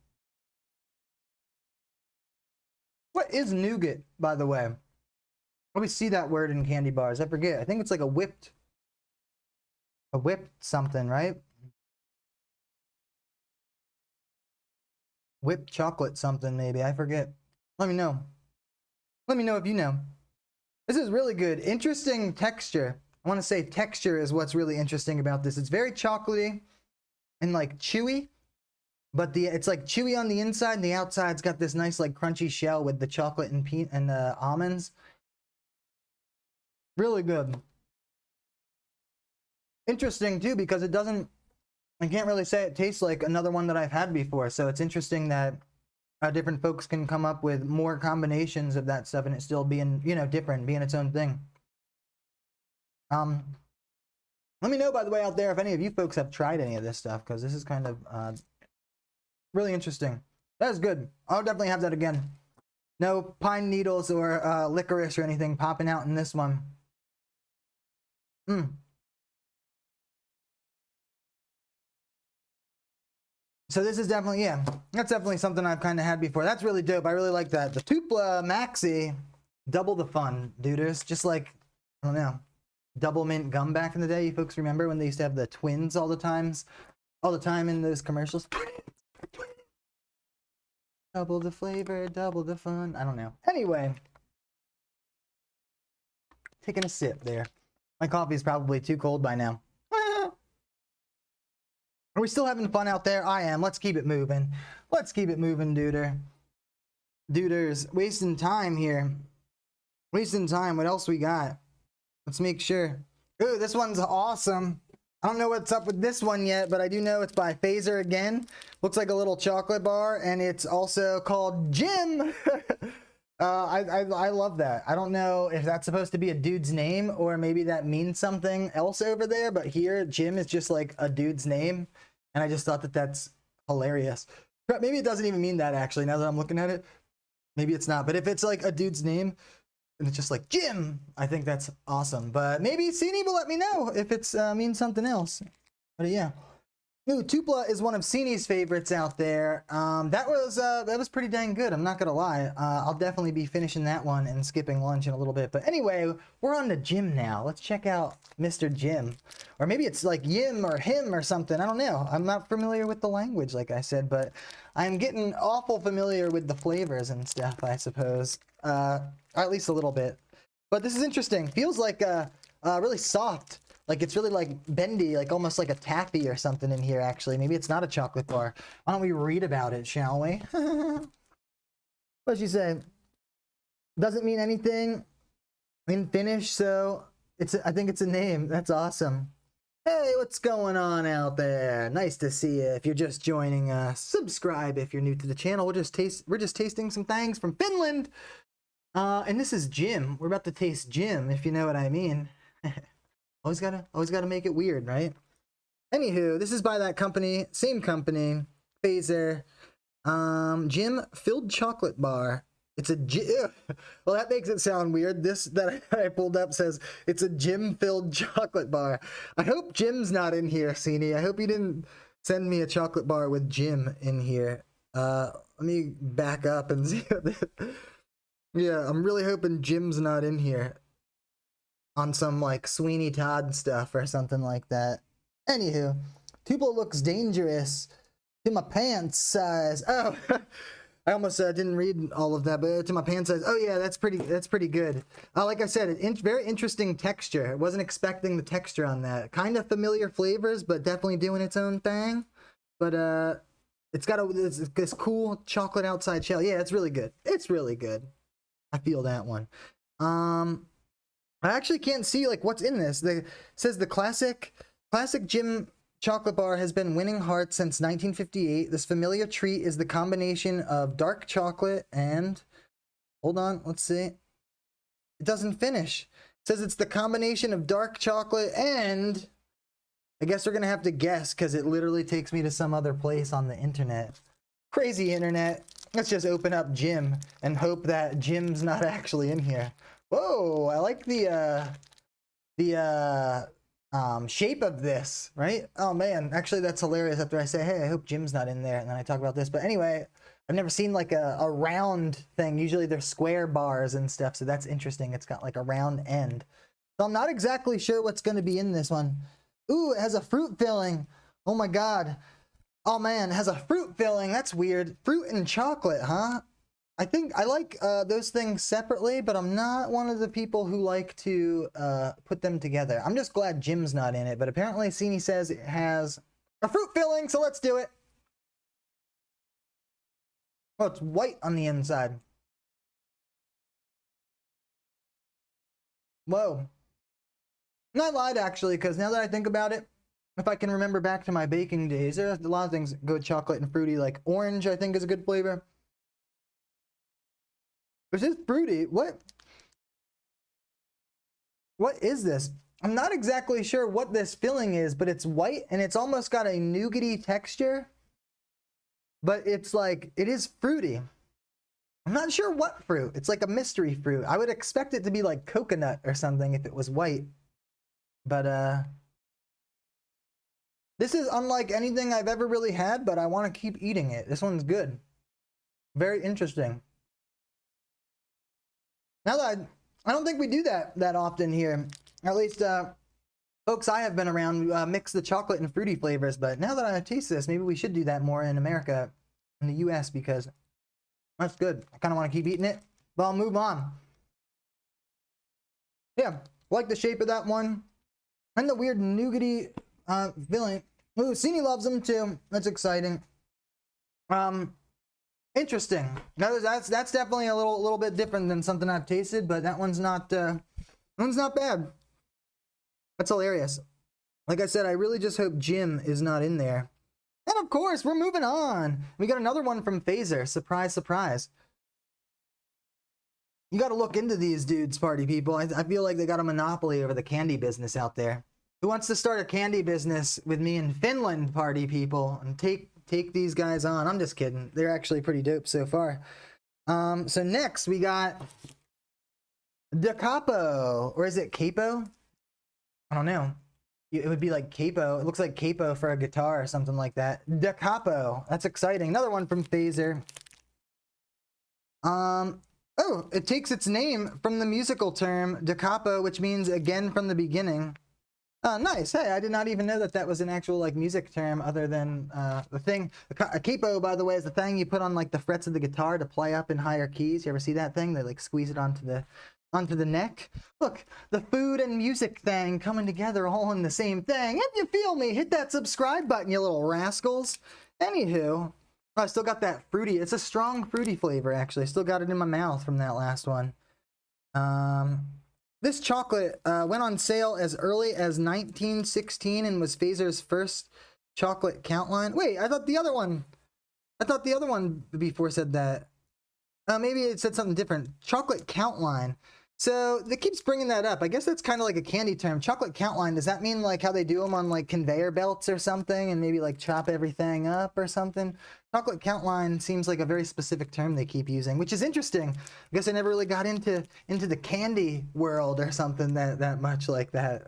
What is nougat, by the way? Let me see that word in candy bars. I forget. I think it's like a whipped something, right? Whipped chocolate something, maybe. I forget. Let me know. Let me know if you know. This is really good. Interesting texture. I want to say texture is what's really interesting about this. It's very chocolatey and like chewy, but it's like chewy on the inside and the outside's got this nice like crunchy shell with the chocolate and almonds. Really good. Interesting too, because I can't really say it tastes like another one that I've had before. So it's interesting that different folks can come up with more combinations of that stuff and it still being, you know, different, being its own thing. Let me know, by the way, out there if any of you folks have tried any of this stuff, because this is kind of really interesting. That is good. I'll definitely have that again. No pine needles or licorice or anything popping out in this one. So this is definitely, yeah, that's definitely something I've kind of had before. That's really dope. I really like that. The Tupla Maxi, double the fun, duders. Just like, I don't know, double mint gum back in the day. You folks remember when they used to have the twins all the time in those commercials? Double the flavor, double the fun. I don't know. Anyway, taking a sip there. My coffee is probably too cold by now. Are we still having fun out there? I am. Let's keep it moving. Let's keep it moving, duder. Duders, wasting time here. Wasting time. What else we got? Let's make sure. Ooh, this one's awesome. I don't know what's up with this one yet, but I do know it's by Phaser again. Looks like a little chocolate bar, and it's also called Jim. I love that. I don't know if that's supposed to be a dude's name, or maybe that means something else over there, but here, Jim is just like a dude's name, and I just thought that that's hilarious. But maybe it doesn't even mean that, actually, now that I'm looking at it. Maybe it's not, but if it's like a dude's name, and it's just like Jim, I think that's awesome. But maybe Cini will let me know if it's means something else. But yeah. Ooh, Tupla is one of Cini's favorites out there. That was pretty dang good, I'm not gonna lie. I'll definitely be finishing that one and skipping lunch in a little bit. But anyway, we're on to Jim now. Let's check out Mr. Jim. Or maybe it's like Yim or him or something. I don't know. I'm not familiar with the language, like I said, but I'm getting awful familiar with the flavors and stuff, I suppose. At least a little bit. But this is interesting. Feels like really soft. Like it's really like bendy, like almost like a taffy or something in here, actually. Maybe it's not a chocolate bar. Why don't we read about it, shall we? What'd she say? Doesn't mean anything in Finnish, so I think it's a name. That's awesome. Hey, what's going on out there? Nice to see you. If you're just joining us, subscribe if you're new to the channel. We're just tasting some things from Finland. And this is Jim. We're about to taste Jim, if you know what I mean. always gotta make it weird, right? Anywho, this is by that company, same company, Phaser. Jim filled chocolate bar. It's a well, that makes it sound weird. This that I pulled up says it's a Jim filled chocolate bar. I hope Jim's not in here, Cini. I hope you didn't send me a chocolate bar with Jim in here. Let me back up and see what this. Yeah, I'm really hoping Jim's not in here on some like Sweeney Todd stuff or something like that. Anywho, Tupla looks dangerous to my pants size. Oh, I almost didn't read all of that, but to my pants size. Oh yeah, that's pretty good. Like I said, very interesting texture. I wasn't expecting the texture on that. Kind of familiar flavors, but definitely doing its own thing. But it's got this cool chocolate outside shell. Yeah, it's really good. It's really good. I feel that one. I actually can't see like what's in this. It says the classic Jim chocolate bar has been winning hearts since 1958. This familiar treat is the combination of dark chocolate and, hold on, let's see. It doesn't finish. It says it's the combination of dark chocolate and, I guess we're gonna have to guess because it literally takes me to some other place on the internet. Crazy internet. Let's just open up Jim and hope that Jim's not actually in here. Whoa, I like the shape of this, right? Oh man, actually that's hilarious after I say, hey, I hope Jim's not in there, and then I talk about this. But anyway, I've never seen like a round thing. Usually they're square bars and stuff, so that's interesting. It's got like a round end. So I'm not exactly sure what's going to be in this one. Ooh, it has a fruit filling. Oh my god. Oh man, it has a fruit filling. That's weird. Fruit and chocolate, huh? I think I like those things separately, but I'm not one of the people who like to put them together. I'm just glad Jim's not in it, but apparently Cini says it has a fruit filling, so let's do it. Oh, it's white on the inside. Whoa. And I lied, actually, because now that I think about it, if I can remember back to my baking days, there's a lot of things that go with chocolate and fruity, like orange, I think, is a good flavor. This is fruity. What is this? I'm not exactly sure what this filling is, but it's white and it's almost got a nougaty texture. But it's like, it is fruity. I'm not sure what fruit. It's like a mystery fruit. I would expect it to be like coconut or something if it was white. But this is unlike anything I've ever really had, but I want to keep eating it. This one's good. Very interesting. Now that I don't think we do that often here. At least folks I have been around mix the chocolate and fruity flavors, but now that I taste this, maybe we should do that more in America, in the US, because that's good. I kind of want to keep eating it, but I'll move on. Yeah, Like the shape of that one. And the weird nougaty filling. Ooh, Cini loves them too. That's exciting. Interesting. That's definitely a little bit different than something I've tasted, but that one's not bad. That's hilarious. Like I said, I really just hope Jim is not in there. And of course, we're moving on. We got another one from Phaser. Surprise, surprise. You got to look into these dudes, party people. I feel like they got a monopoly over the candy business out there. Who wants to start a candy business with me in Finland, party people, and take these guys on? I'm just kidding. They're actually pretty dope so far. So next we got Decapo, or is it Capo? I don't know. It would be like Capo. It looks like Capo for a guitar or something like that. Decapo. That's exciting. Another one from Phaser. Oh, it takes its name from the musical term Decapo, which means again from the beginning. Nice. Hey, I did not even know that that was an actual like music term other than the thing. A capo, by the way, is the thing you put on like the frets of the guitar to play up in higher keys. You ever see that thing? They like squeeze it onto the neck. Look, the food and music thing coming together all in the same thing. If you feel me, hit that subscribe button, you little rascals. Anywho, I still got that fruity. It's a strong fruity flavor, actually. Still got it in my mouth from that last one. This chocolate went on sale as early as 1916 and was Phaser's first chocolate count line. Wait, I thought the other one before said that. Maybe it said something different. Chocolate count line. So it keeps bringing that up. I guess that's kind of like a candy term. Chocolate count line. Does that mean like how they do them on like conveyor belts or something and maybe like chop everything up or something? Chocolate count line seems like a very specific term they keep using, which is interesting. I guess I never really got into the candy world or something that much like that.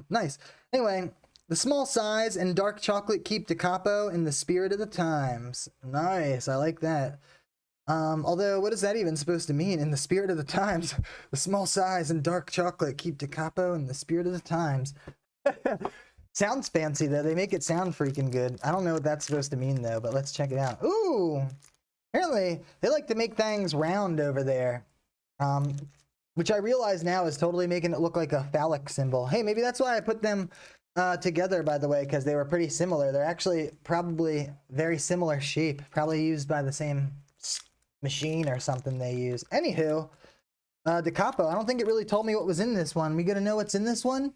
Nice. Anyway, the small size and dark chocolate keep Decapo in the spirit of the times. Nice. I like that. Although, what is that even supposed to mean? In the spirit of the times, the small size and dark chocolate keep Decapo in the spirit of the times. Sounds fancy, though. They make it sound freaking good. I don't know what that's supposed to mean, though, but let's check it out. Ooh! Apparently, they like to make things round over there. Which I realize now is totally making it look like a phallic symbol. Hey, maybe that's why I put them together, by the way, because they were pretty similar. They're actually probably very similar shape. Probably used by the same machine or something they use. Anywho, Decapo, I don't think it really told me what was in this one. We gonna know what's in this one?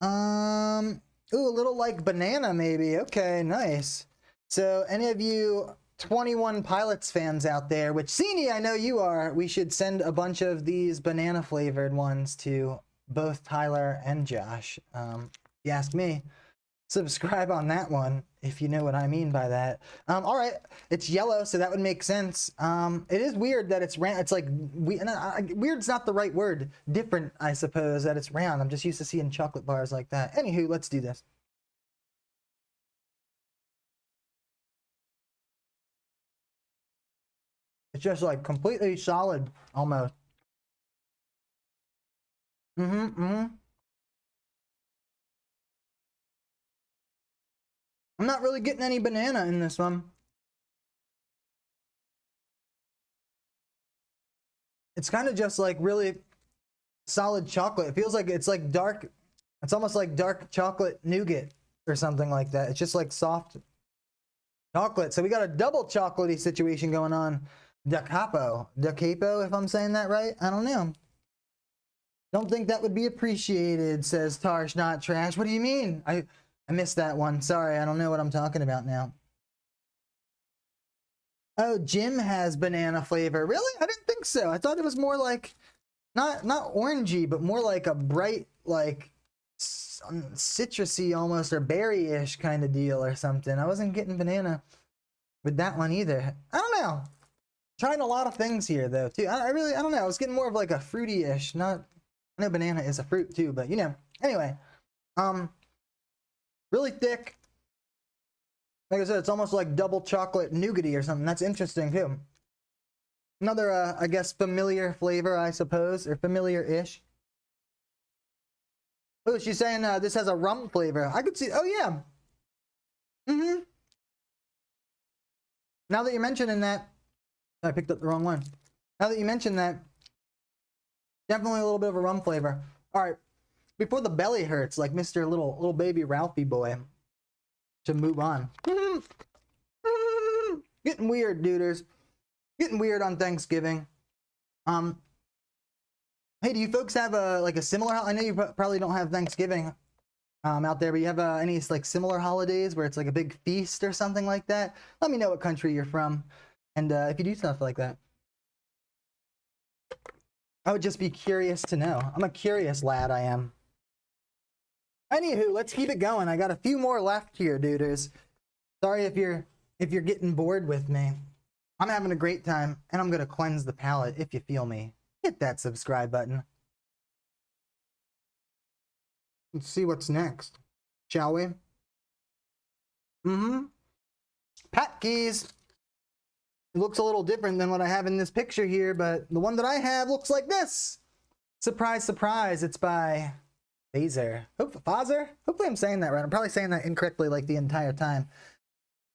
Ooh, a little like banana maybe. Okay, nice. So any of you 21 Pilots fans out there, which Cini, I know you are, we should send a bunch of these banana flavored ones to both Tyler and Josh. If you ask me. Subscribe on that one, if you know what I mean by that. All right, it's yellow, so that would make sense. It is weird that it's round. It's like, weird's not the right word. Different, I suppose, that it's round. I'm just used to seeing chocolate bars like that. Anywho, let's do this. It's just like completely solid, almost. I'm not really getting any banana in this one. It's kind of just like really solid chocolate. It feels like it's like dark. It's almost like dark chocolate nougat or something like that. It's just like soft chocolate. So we got a double chocolatey situation going on. Decapo, if I'm saying that right. I don't know. Don't think that would be appreciated, says Tarsh Not Trash. What do you mean? I missed that one. Sorry, I don't know what I'm talking about now. Oh, Jim has banana flavor. Really? I didn't think so. I thought it was more like, not orangey, but more like a bright, like, citrusy almost, or berry-ish kind of deal or something. I wasn't getting banana with that one either. I don't know. Trying a lot of things here, though, too. I don't know. I was getting more of like a fruity-ish, not, I know banana is a fruit, too, but, you know. Anyway, really thick. Like I said, it's almost like double chocolate nougaty or something. That's interesting, too. Another, I guess, familiar flavor, I suppose, or familiar-ish. Oh, she's saying this has a rum flavor. I could see, oh, yeah. Now that you're mentioning that, I picked up the wrong one. Now that you mention that, definitely a little bit of a rum flavor. All right, before the belly hurts, like Mr. Little baby Ralphie boy. To move on. Getting weird, duders. Getting weird on Thanksgiving. Hey, do you folks have a similar? I know you probably don't have Thanksgiving out there, but you have any like similar holidays where it's like a big feast or something like that? Let me know what country you're from, and if you do stuff like that. I would just be curious to know. I'm a curious lad, I am. Anywho, let's keep it going. I got a few more left here, duders. Sorry if you're getting bored with me. I'm having a great time, and I'm gonna cleanse the palate. If you feel me, hit that subscribe button. Let's see what's next, shall we? Patkes. It looks a little different than what I have in this picture here, but the one that I have looks like this. Surprise, surprise, it's by Fazer. Hopefully I'm saying that right. I'm probably saying that incorrectly like the entire time.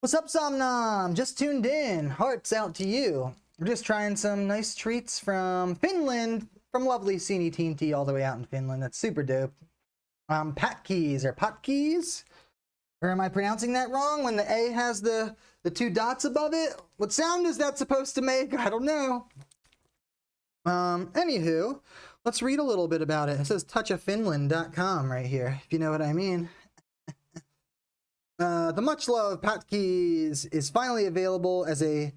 What's up, Somnom? Just tuned in. Hearts out to you. We're just trying some nice treats from Finland, from lovely Sini Teenti all the way out in Finland. That's super dope. Patkes or Potkeys? Or am I pronouncing that wrong when the A has the two dots above it? What sound is that supposed to make? I don't know. Anywho, let's read a little bit about it. It says touchoffinland.com right here, if you know what I mean. The much-loved Patkes is finally available as a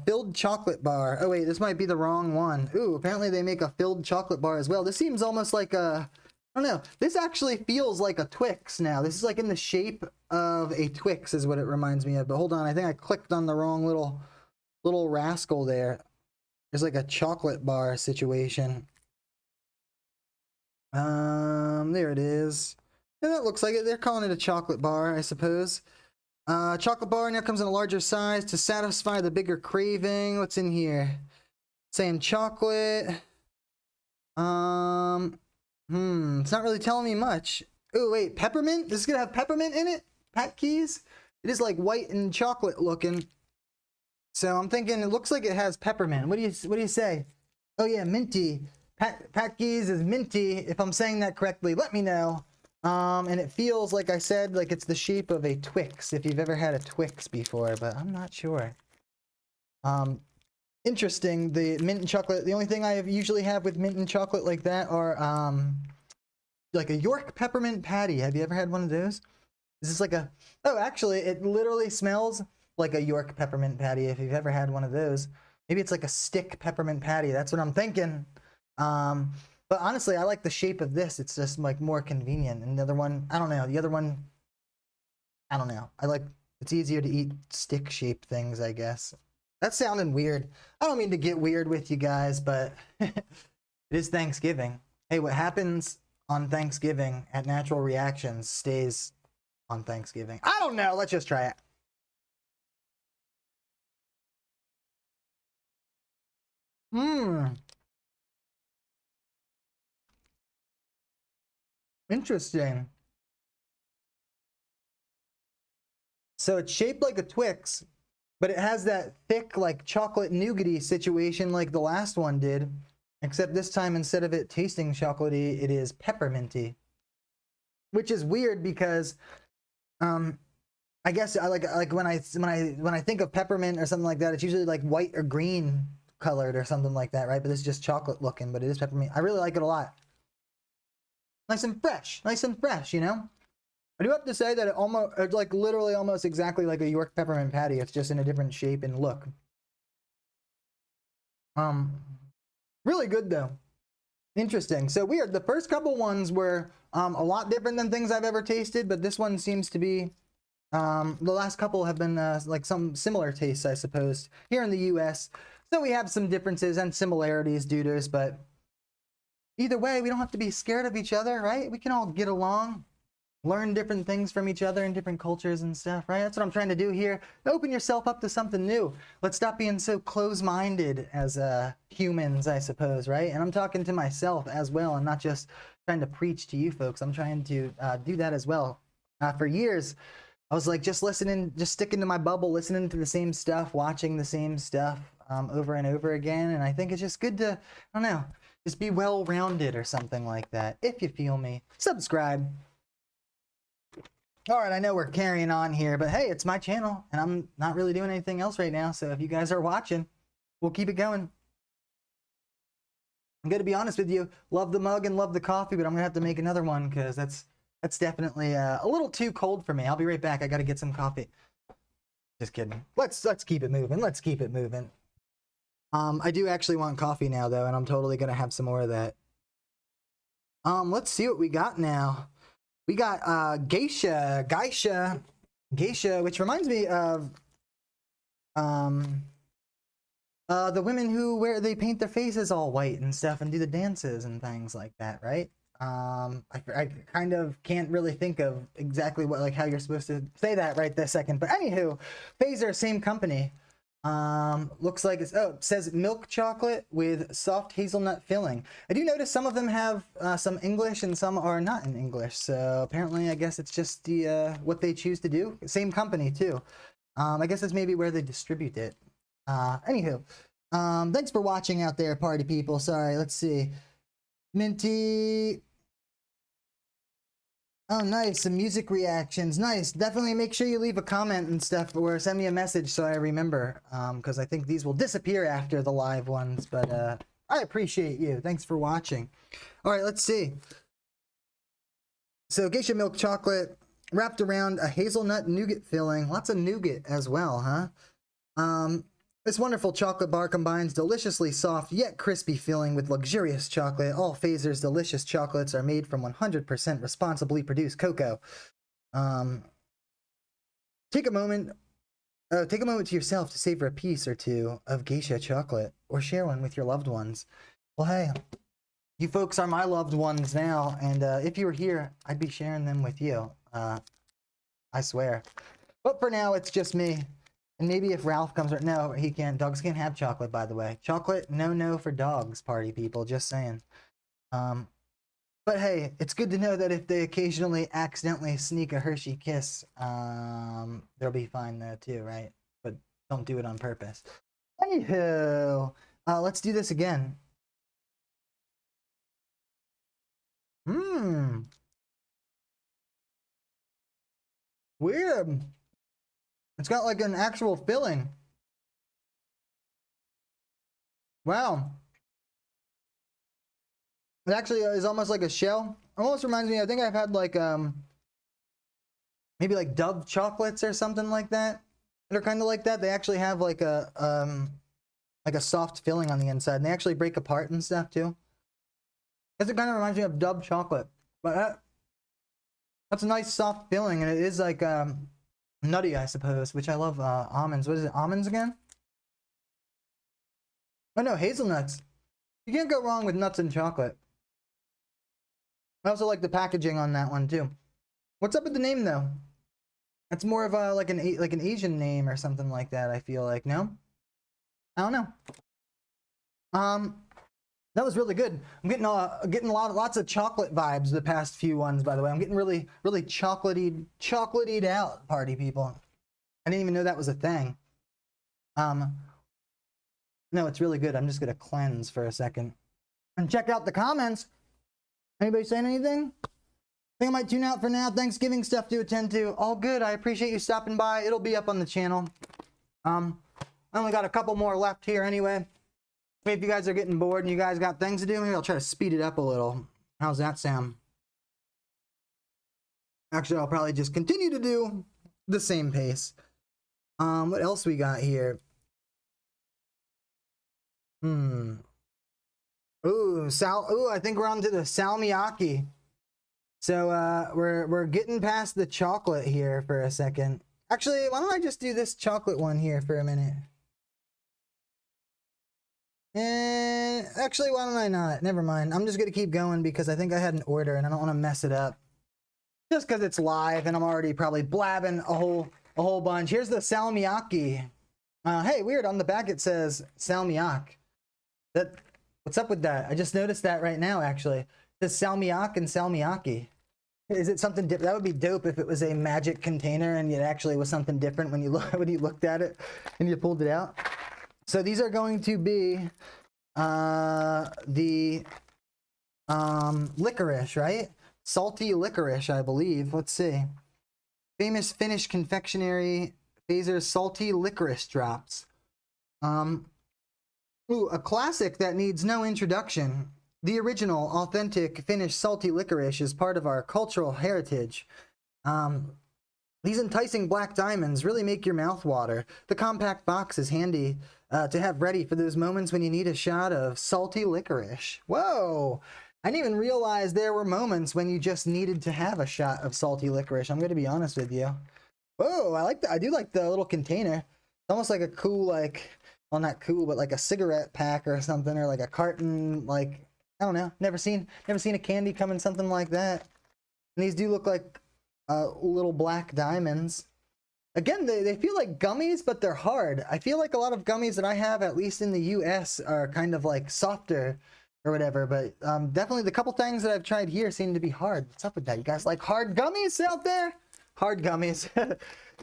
filled chocolate bar. Oh wait, this might be the wrong one. Ooh, apparently they make a filled chocolate bar as well. This seems almost like a... I don't know. This actually feels like a Twix now. This is like in the shape of a Twix is what it reminds me of. But hold on, I think I clicked on the wrong little rascal there. There's like a chocolate bar situation. There it is. Yeah, that looks like it. They're calling it a chocolate bar, I suppose. Chocolate bar now comes in a larger size to satisfy the bigger craving. What's in here? Saying chocolate. It's not really telling me much. Oh wait, peppermint? This is gonna have peppermint in it? Patkes? It is like white and chocolate looking. So I'm thinking it looks like it has peppermint. What do you say? Oh yeah, minty. Patkes is minty. If I'm saying that correctly, let me know. And it feels like I said, like it's the shape of a Twix. If you've ever had a Twix before, but I'm not sure. Interesting. The mint and chocolate. The only thing I usually have with mint and chocolate like that are like a York peppermint patty. Have you ever had one of those? Is this like a... Oh, actually, it literally smells like a York peppermint patty. If you've ever had one of those, maybe it's like a stick peppermint patty. That's what I'm thinking. But honestly, I like the shape of this. It's just like more convenient. And the other one, I don't know. The other one, I don't know. It's easier to eat stick-shaped things, I guess. That's sounding weird. I don't mean to get weird with you guys, but it is Thanksgiving. Hey, what happens on Thanksgiving at Natural Reactions stays on Thanksgiving. I don't know. Let's just try it. Interesting. So it's shaped like a Twix, but it has that thick, like, chocolate nougaty situation like the last one did. Except this time, instead of it tasting chocolatey, it is pepperminty. Which is weird because, I guess I like when I think of peppermint or something like that, it's usually like white or green colored or something like that, right? But this is just chocolate looking, but it is peppermint. I really like it a lot. Nice and fresh, you know? I do have to say that it's like literally almost exactly like a York peppermint patty. It's just in a different shape and look. Really good though. Interesting. So weird. The first couple ones were a lot different than things I've ever tasted, but this one seems to be, the last couple have been like some similar tastes, I suppose, here in the US. So we have some differences and similarities, duders, but either way, we don't have to be scared of each other, right? We can all get along, learn different things from each other and different cultures and stuff, right? That's what I'm trying to do here. Open yourself up to something new. Let's stop being so close-minded as humans, I suppose, right? And I'm talking to myself as well. I'm not just trying to preach to you folks. I'm trying to do that as well. For years, I was like just listening, just sticking to my bubble, listening to the same stuff, watching the same stuff over and over again. And I think it's just good to, I don't know, Just be well-rounded or something like that, if you feel me. Subscribe. All right, I know we're carrying on here, but hey, it's my channel, and I'm not really doing anything else right now, so if you guys are watching, we'll keep it going. I'm going to be honest with you, love the mug and love the coffee, but I'm going to have to make another one, because that's definitely a little too cold for me. I'll be right back. I got to get some coffee. Just kidding. Let's keep it moving. Let's keep it moving. I do actually want coffee now, though, and I'm totally going to have some more of that. Let's see what we got now. We got geisha, which reminds me of the women who they paint their faces all white and stuff and do the dances and things like that, right? I kind of can't really think of exactly what, like, how you're supposed to say that right this second, but anywho, Phaser, same company. Looks like it says milk chocolate with soft hazelnut filling. I do notice some of them have some English and some are not in English, so apparently I guess it's just the what they choose to do. Same company too. I guess that's maybe where they distribute it. Anywho, thanks for watching out there, party people. Sorry, let's see. Minty. Oh, nice. Some music reactions. Nice. Definitely make sure you leave a comment and stuff or send me a message so I remember. Because I think these will disappear after the live ones. But I appreciate you. Thanks for watching. All right, let's see. So geisha milk chocolate wrapped around a hazelnut nougat filling. Lots of nougat as well, huh? This wonderful chocolate bar combines deliciously soft yet crispy filling with luxurious chocolate. All Phaser's delicious chocolates are made from 100% responsibly produced cocoa. Take a moment to yourself to savor a piece or two of geisha chocolate, or share one with your loved ones. Well, hey, you folks are my loved ones now, and if you were here, I'd be sharing them with you. I swear. But for now, it's just me. And maybe if Ralph comes, no, he can't. Dogs can't have chocolate, by the way. Chocolate, no for dogs, party people. Just saying. But hey, it's good to know that if they occasionally accidentally sneak a Hershey Kiss, they'll be fine though too, right? But don't do it on purpose. Anywho, let's do this again. Weird. It's got like an actual filling. Wow. It actually is almost like a shell. Almost reminds me, I think I've had like maybe like Dove chocolates or something like that. They're kind of like that. They actually have like a soft filling on the inside, and they actually break apart and stuff too. It kind of reminds me of Dove chocolate, but that's a nice soft filling, and it is like nutty, I suppose, which I love. Almonds. What is it? Almonds again? Oh no, hazelnuts. You can't go wrong with nuts and chocolate. I also like the packaging on that one too. What's up with the name though? That's more of a like an Asian name or something like that. I feel like, no. I don't know. That was really good. I'm getting lots of chocolate vibes the past few ones, by the way. I'm getting really chocolateyed out, party people. I didn't even know that was a thing. No, it's really good. I'm just gonna cleanse for a second and check out the comments. Anybody saying anything? I think I might tune out for now. Thanksgiving stuff to attend to. All good. I appreciate you stopping by. It'll be up on the channel. I only got a couple more left here anyway. If you guys are getting bored and you guys got things to do, maybe I'll try to speed it up a little. How's that sound? Actually, I'll probably just continue to do the same pace. What else we got here? Ooh, I think we're on to the salmiakki. So we're getting past the chocolate here for a second. Actually, why don't I just do this chocolate one here for a minute? And actually, why don't I not? Never mind. I'm just gonna keep going because I think I had an order and I don't want to mess it up. Just because it's live and I'm already probably blabbing a whole bunch. Here's the salmiakki. Hey, weird. On the back it says salmiak. What's up with that? I just noticed that right now. Actually, it says salmiak and salmiakki. Is it something different? That would be dope if it was a magic container and it actually was something different when you looked at it and you pulled it out. So these are going to be the licorice, right? Salty licorice, I believe. Let's see. Famous Finnish confectionery Phaser's salty licorice drops. Ooh, a classic that needs no introduction. The original, authentic Finnish salty licorice is part of our cultural heritage. These enticing black diamonds really make your mouth water. The compact box is handy to have ready for those moments when you need a shot of salty licorice. Whoa! I didn't even realize there were moments when you just needed to have a shot of salty licorice. I'm going to be honest with you. Whoa, I do like the little container. It's almost like a cool, like, well, not cool, but like a cigarette pack or something, or like a carton, like, I don't know. Never seen a candy come in something like that. And these do look like little black diamonds. Again, they feel like gummies, but they're hard. I feel like a lot of gummies that I have, at least in the US, are kind of like softer or whatever, but definitely the couple things that I've tried here seem to be hard. What's up with that? You guys like hard gummies out there? Hard gummies.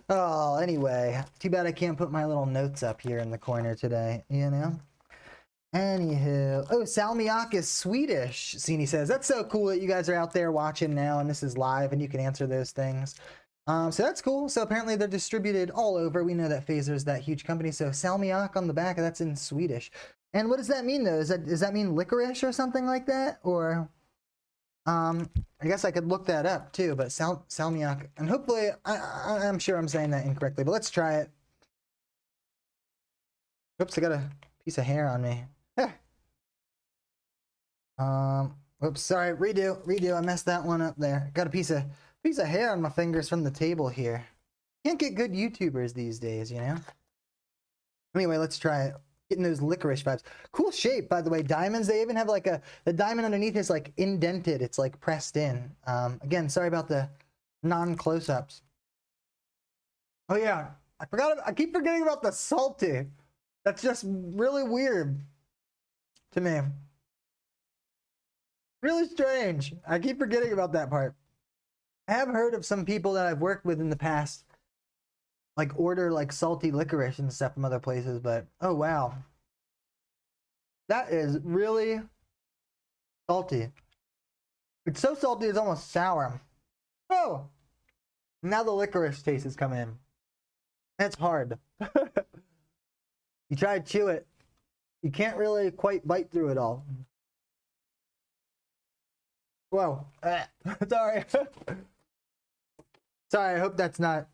Oh, anyway, too bad I can't put my little notes up here in the corner today, you know? Anywho, oh, Salmiak is Swedish, Sini says. That's so cool that you guys are out there watching now and this is live and you can answer those things. So that's cool. So apparently they're distributed all over. We know that Phaser's that huge company. So Salmiak on the back, that's in Swedish. And what does that mean though? Does that mean licorice or something like that? Or I guess I could look that up too, but Salmiak, and hopefully I'm sure I'm saying that incorrectly, but let's try it. Oops, I got a piece of hair on me. Oops, sorry, redo. I messed that one up there. Got a piece of hair on my fingers from the table here. Can't get good YouTubers these days, you know? Anyway, let's try it. Getting those licorice vibes. Cool shape, by the way. Diamonds, they even have like the diamond underneath is like indented. It's like pressed in. Again, sorry about the non-close-ups. Oh yeah, I keep forgetting about the salty. That's just really weird to me. Really strange. I keep forgetting about that part. I have heard of some people that I've worked with in the past like order like salty licorice and stuff from other places, but oh wow, that is really salty. It's so salty it's almost sour. Oh, now the licorice taste has come in. That's hard. You try to chew it, you can't really quite bite through it all. Whoa. Sorry. Sorry, I hope that's not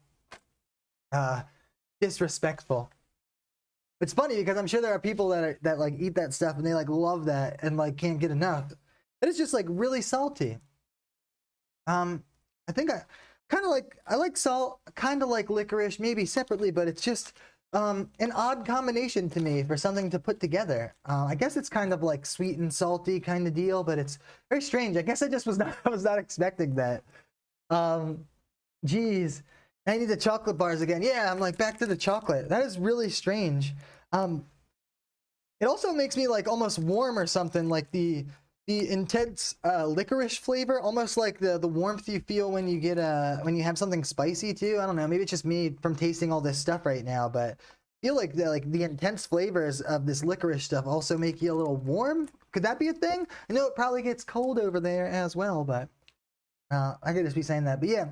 disrespectful. It's funny because I'm sure there are people that like eat that stuff and they like love that and like can't get enough. It is just like really salty. I think I like salt, kind of like licorice, maybe separately, but it's just an odd combination to me for something to put together. I guess it's kind of like sweet and salty kind of deal, but it's very strange. I guess I just was not expecting that. Geez. I need the chocolate bars again. Yeah, I'm like back to the chocolate. That is really strange. It also makes me like almost warm or something, like the intense licorice flavor, almost like the warmth you feel when you get when you have something spicy too. I don't know, maybe it's just me from tasting all this stuff right now, but I feel like the intense flavors of this licorice stuff also make you a little warm. Could that be a thing? I know it probably gets cold over there as well, but I could just be saying that. But yeah,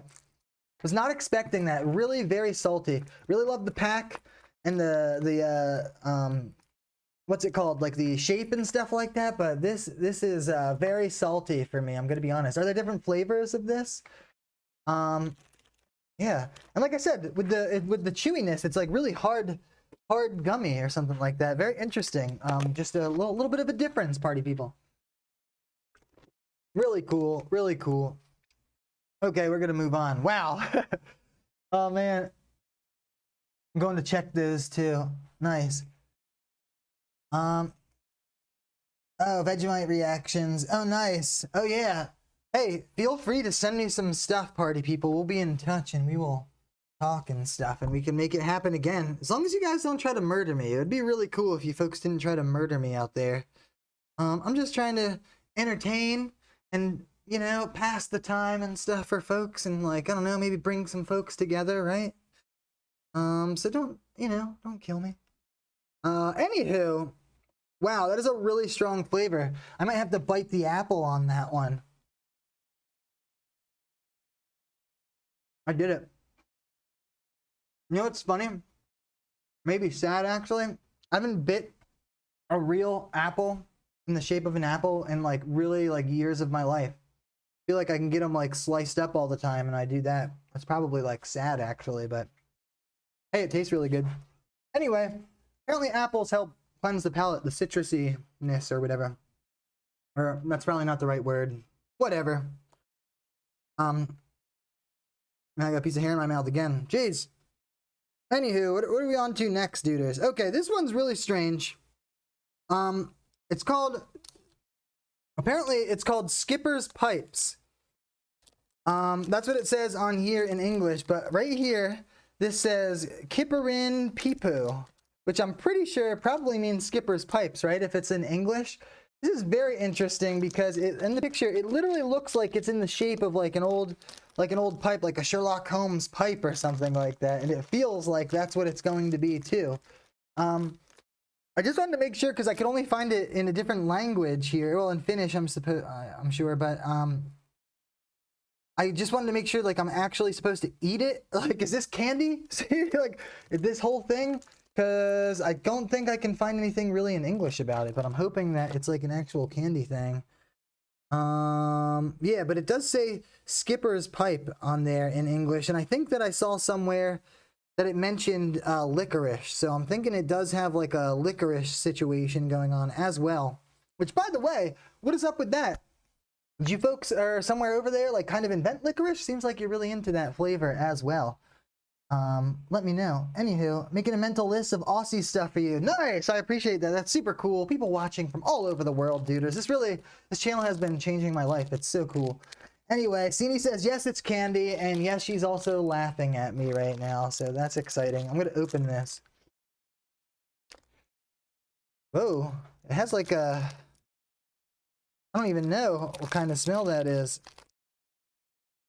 was not expecting that. Really very salty. Really love the pack and the what's it called, like the shape and stuff like that, but this is very salty for me. I'm gonna be honest. Are there different flavors of this? Yeah, and like I said, with the chewiness, it's like really hard gummy or something like that. Very interesting. Just a little bit of a difference, party people. Really cool, really cool. Okay, we're gonna move on. Wow. Oh man, I'm going to check those too. Nice. Oh, Vegemite reactions. Oh, nice. Oh, yeah. Hey, feel free to send me some stuff, party people. We'll be in touch and we will talk and stuff and we can make it happen again. As long as you guys don't try to murder me. It would be really cool if you folks didn't try to murder me out there. I'm just trying to entertain and, you know, pass the time and stuff for folks and, like, I don't know, maybe bring some folks together, right? So don't, you know, don't kill me. Anywho, Wow, that is a really strong flavor. I might have to bite the apple on that one. I did it. You know what's funny? Maybe sad, actually. I haven't bit a real apple in the shape of an apple in like really like years of my life. I feel like I can get them like sliced up all the time and I do that. That's probably like sad, actually, but hey, it tastes really good. Anyway, apparently apples help cleanse the palate, the citrusiness or whatever. Or that's probably not the right word. Whatever. Now I got a piece of hair in my mouth again. Jeez. Anywho, what are we on to next, duders? Okay, this one's really strange. It's called, apparently it's called Skipper's Pipes. That's what it says on here in English, but right here, this says Kipperin Pipu, which I'm pretty sure probably means Skipper's Pipes, right? If it's in English. This is very interesting because in the picture, it literally looks like it's in the shape of like an old pipe, like a Sherlock Holmes pipe or something like that. And it feels like that's what it's going to be too. I just wanted to make sure because I could only find it in a different language here. Well, in Finnish, I'm sure, but I just wanted to make sure like I'm actually supposed to eat it. Like, is this candy? See, like this whole thing? Because I don't think I can find anything really in English about it, but I'm hoping that it's like an actual candy thing. Yeah, but it does say Skipper's Pipe on there in English, and I think that I saw somewhere that it mentioned licorice, so I'm thinking it does have like a licorice situation going on as well. Which, by the way, what is up with that? Did you folks are somewhere over there like kind of invent licorice? Seems like you're really into that flavor as well. Let me know. Anywho, making a mental list of Aussie stuff for you. Nice! I appreciate that. That's super cool. People watching from all over the world, duders. This channel has been changing my life. It's so cool. Anyway, Sini says, yes, it's candy, and yes, she's also laughing at me right now, so that's exciting. I'm gonna open this. Whoa, it has like a... I don't even know what kind of smell that is.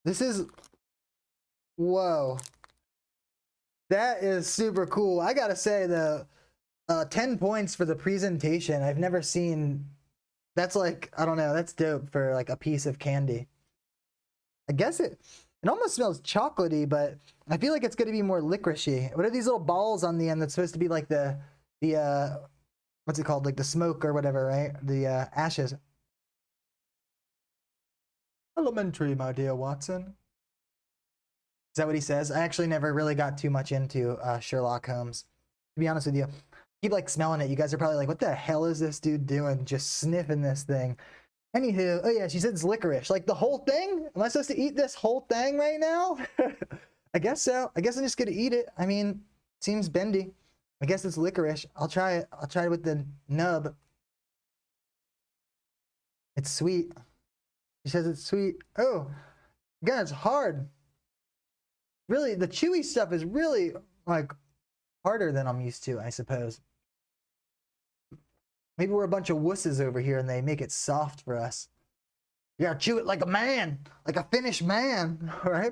This is... Whoa. That is super cool. I gotta say, though, 10 points for the presentation. I've never seen... That's like, I don't know, that's dope for like a piece of candy. I guess it almost smells chocolatey, but I feel like it's gonna be more licoricey. What are these little balls on the end that's supposed to be like the what's it called? Like the smoke or whatever, right? The ashes. Elementary, my dear Watson. Is that what he says? I actually never really got too much into Sherlock Holmes. To be honest with you, I keep like smelling it. You guys are probably like, what the hell is this dude doing? Just sniffing this thing. Anywho, oh yeah, she said it's licorice. Like the whole thing? Am I supposed to eat this whole thing right now? I guess so. I guess I'm just gonna eat it. I mean, seems bendy. I guess it's licorice. I'll try it. I'll try it with the nub. It's sweet. She says it's sweet. Oh, God, it's hard. Really, the chewy stuff is really like harder than I'm used to, I suppose. Maybe we're a bunch of wusses over here and they make it soft for us. You gotta chew it like a man, like a Finnish man, right?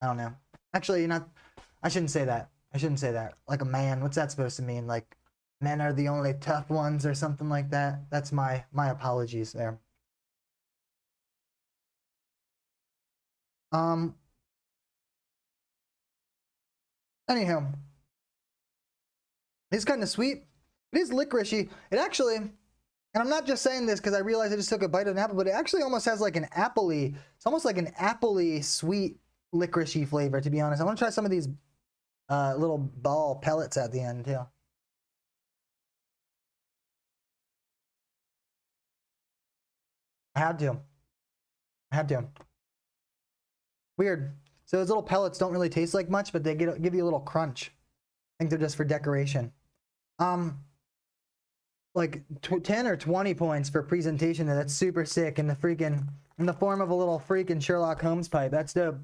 I don't know. Actually, you're not, I shouldn't say that. I shouldn't say that. Like a man, what's that supposed to mean? Like men are the only tough ones or something like that? That's my apologies there. Anyhow, it's kind of sweet. It is licoricey. It actually, and I'm not just saying this because I realized I just took a bite of an apple, but it actually almost has like an appley, it's almost like an appley sweet licoricey flavor, to be honest. I want to try some of these little ball pellets at the end too. I had to. Weird. So those little pellets don't really taste like much, but they give you a little crunch. I think they're just for decoration. Like 10 or 20 points for presentation. That's super sick in the form of a little freaking Sherlock Holmes pipe. That's dope.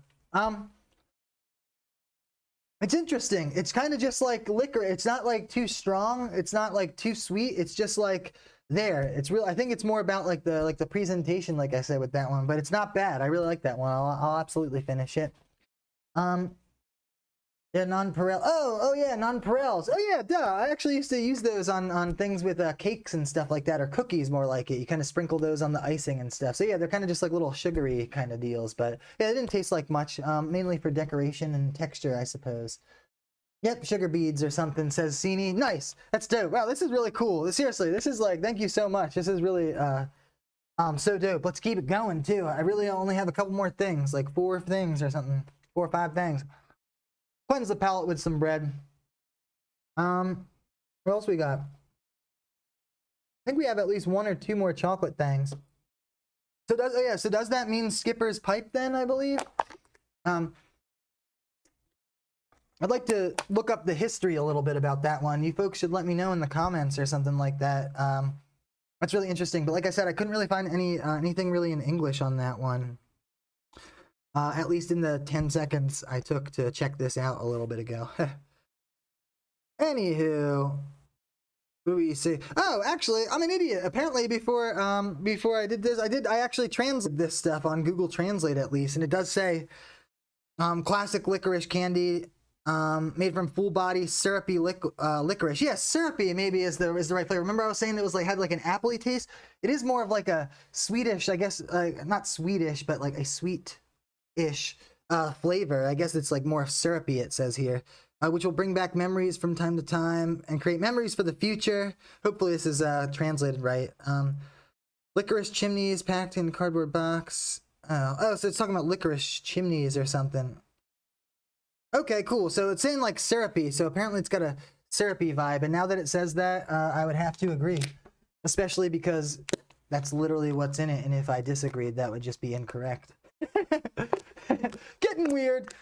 It's interesting. It's kind of just like liquor. It's not like too strong. It's not like too sweet. It's just like there. It's real. I think it's more about like the presentation, like I said with that one, but it's not bad. I really like that one. I'll absolutely finish it. Yeah, nonpareil. Oh yeah, nonpareils. Oh yeah, duh. I actually used to use those on things with cakes and stuff like that, or cookies more like it. You kind of sprinkle those on the icing and stuff. So yeah, they're kind of just like little sugary kind of deals. But yeah, they didn't taste like much. Mainly for decoration and texture, I suppose. Yep, sugar beads or something, says Sini. Nice. That's dope. Wow, this is really cool. Seriously, this is like, thank you so much. This is really so dope. Let's keep it going too. I really only have a couple more things, like 4 things or something. 4 or 5 things. Cleanse the palate with some bread. What else we got? I think we have at least 1 or 2 more chocolate things. So does that mean Skipper's pipe then, I believe? I'd like to look up the history a little bit about that one. You folks should let me know in the comments or something like that. That's really interesting. But like I said, I couldn't really find anything really in English on that one. At least in the 10 seconds I took to check this out a little bit ago. Anywho, what do we say? Oh, actually, I'm an idiot. Apparently, before I did this, I actually translated this stuff on Google Translate at least, and it does say classic licorice candy, made from full body syrupy licorice. Yes, syrupy maybe is the right flavor. Remember I was saying it was like had like an appley taste. It is more of like a Swedish, I guess, not Swedish, but like a sweet-ish flavor. I guess it's like more syrupy, it says here, which will bring back memories from time to time and create memories for the future. Hopefully this is translated right. Licorice chimneys packed in cardboard box. Oh, so it's talking about licorice chimneys or something. Okay, cool. So it's saying like syrupy, so apparently it's got a syrupy vibe, and now that it says that, I would have to agree, especially because that's literally what's in it, and if I disagreed, that would just be incorrect. Getting weird.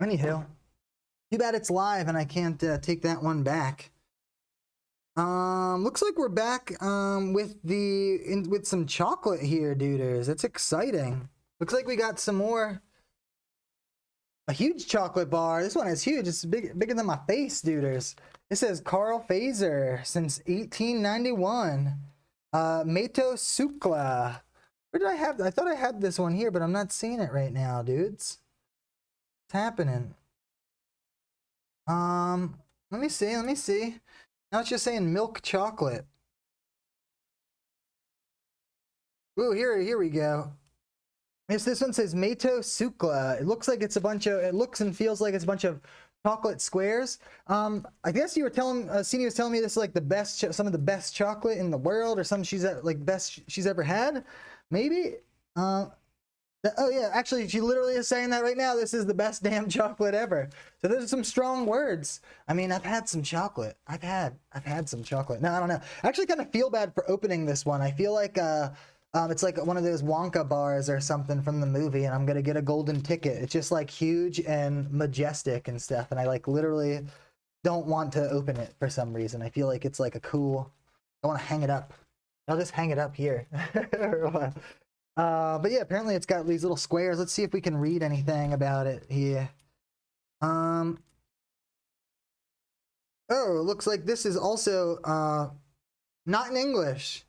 Anywho, too bad it's live and I can't take that one back. Looks like we're back with some chocolate here, duders. That's exciting. Looks like we got some more. A huge chocolate bar. This one is huge. It's bigger than my face, duders. It says Carl Fazer since 1891. Meto Sukla. Where did I have? I thought I had this one here, but I'm not seeing it right now, dudes. What's happening? Let me see. Now it's just saying milk chocolate. Ooh, here we go. Yes, this one says Meto Sukla. It looks like it's a bunch of, it looks and feels like it's a bunch of chocolate squares. I guess you were telling, Sini was telling me this is like the best, some of the best chocolate in the world, or something she's like best she's ever had. Maybe? Oh yeah, actually she literally is saying that right now. This is the best damn chocolate ever. So those are some strong words. I mean, I've had some chocolate. I've had some chocolate. No, I don't know. I actually kind of feel bad for opening this one. I feel like it's like one of those Wonka bars or something from the movie, and I'm gonna get a golden ticket. It's just like huge and majestic and stuff, and I like literally don't want to open it for some reason. I feel like it's like a cool, I want to hang it up. I'll just hang it up here. But yeah, apparently it's got these little squares. Let's see if we can read anything about it here. Oh, it looks like this is also not in English.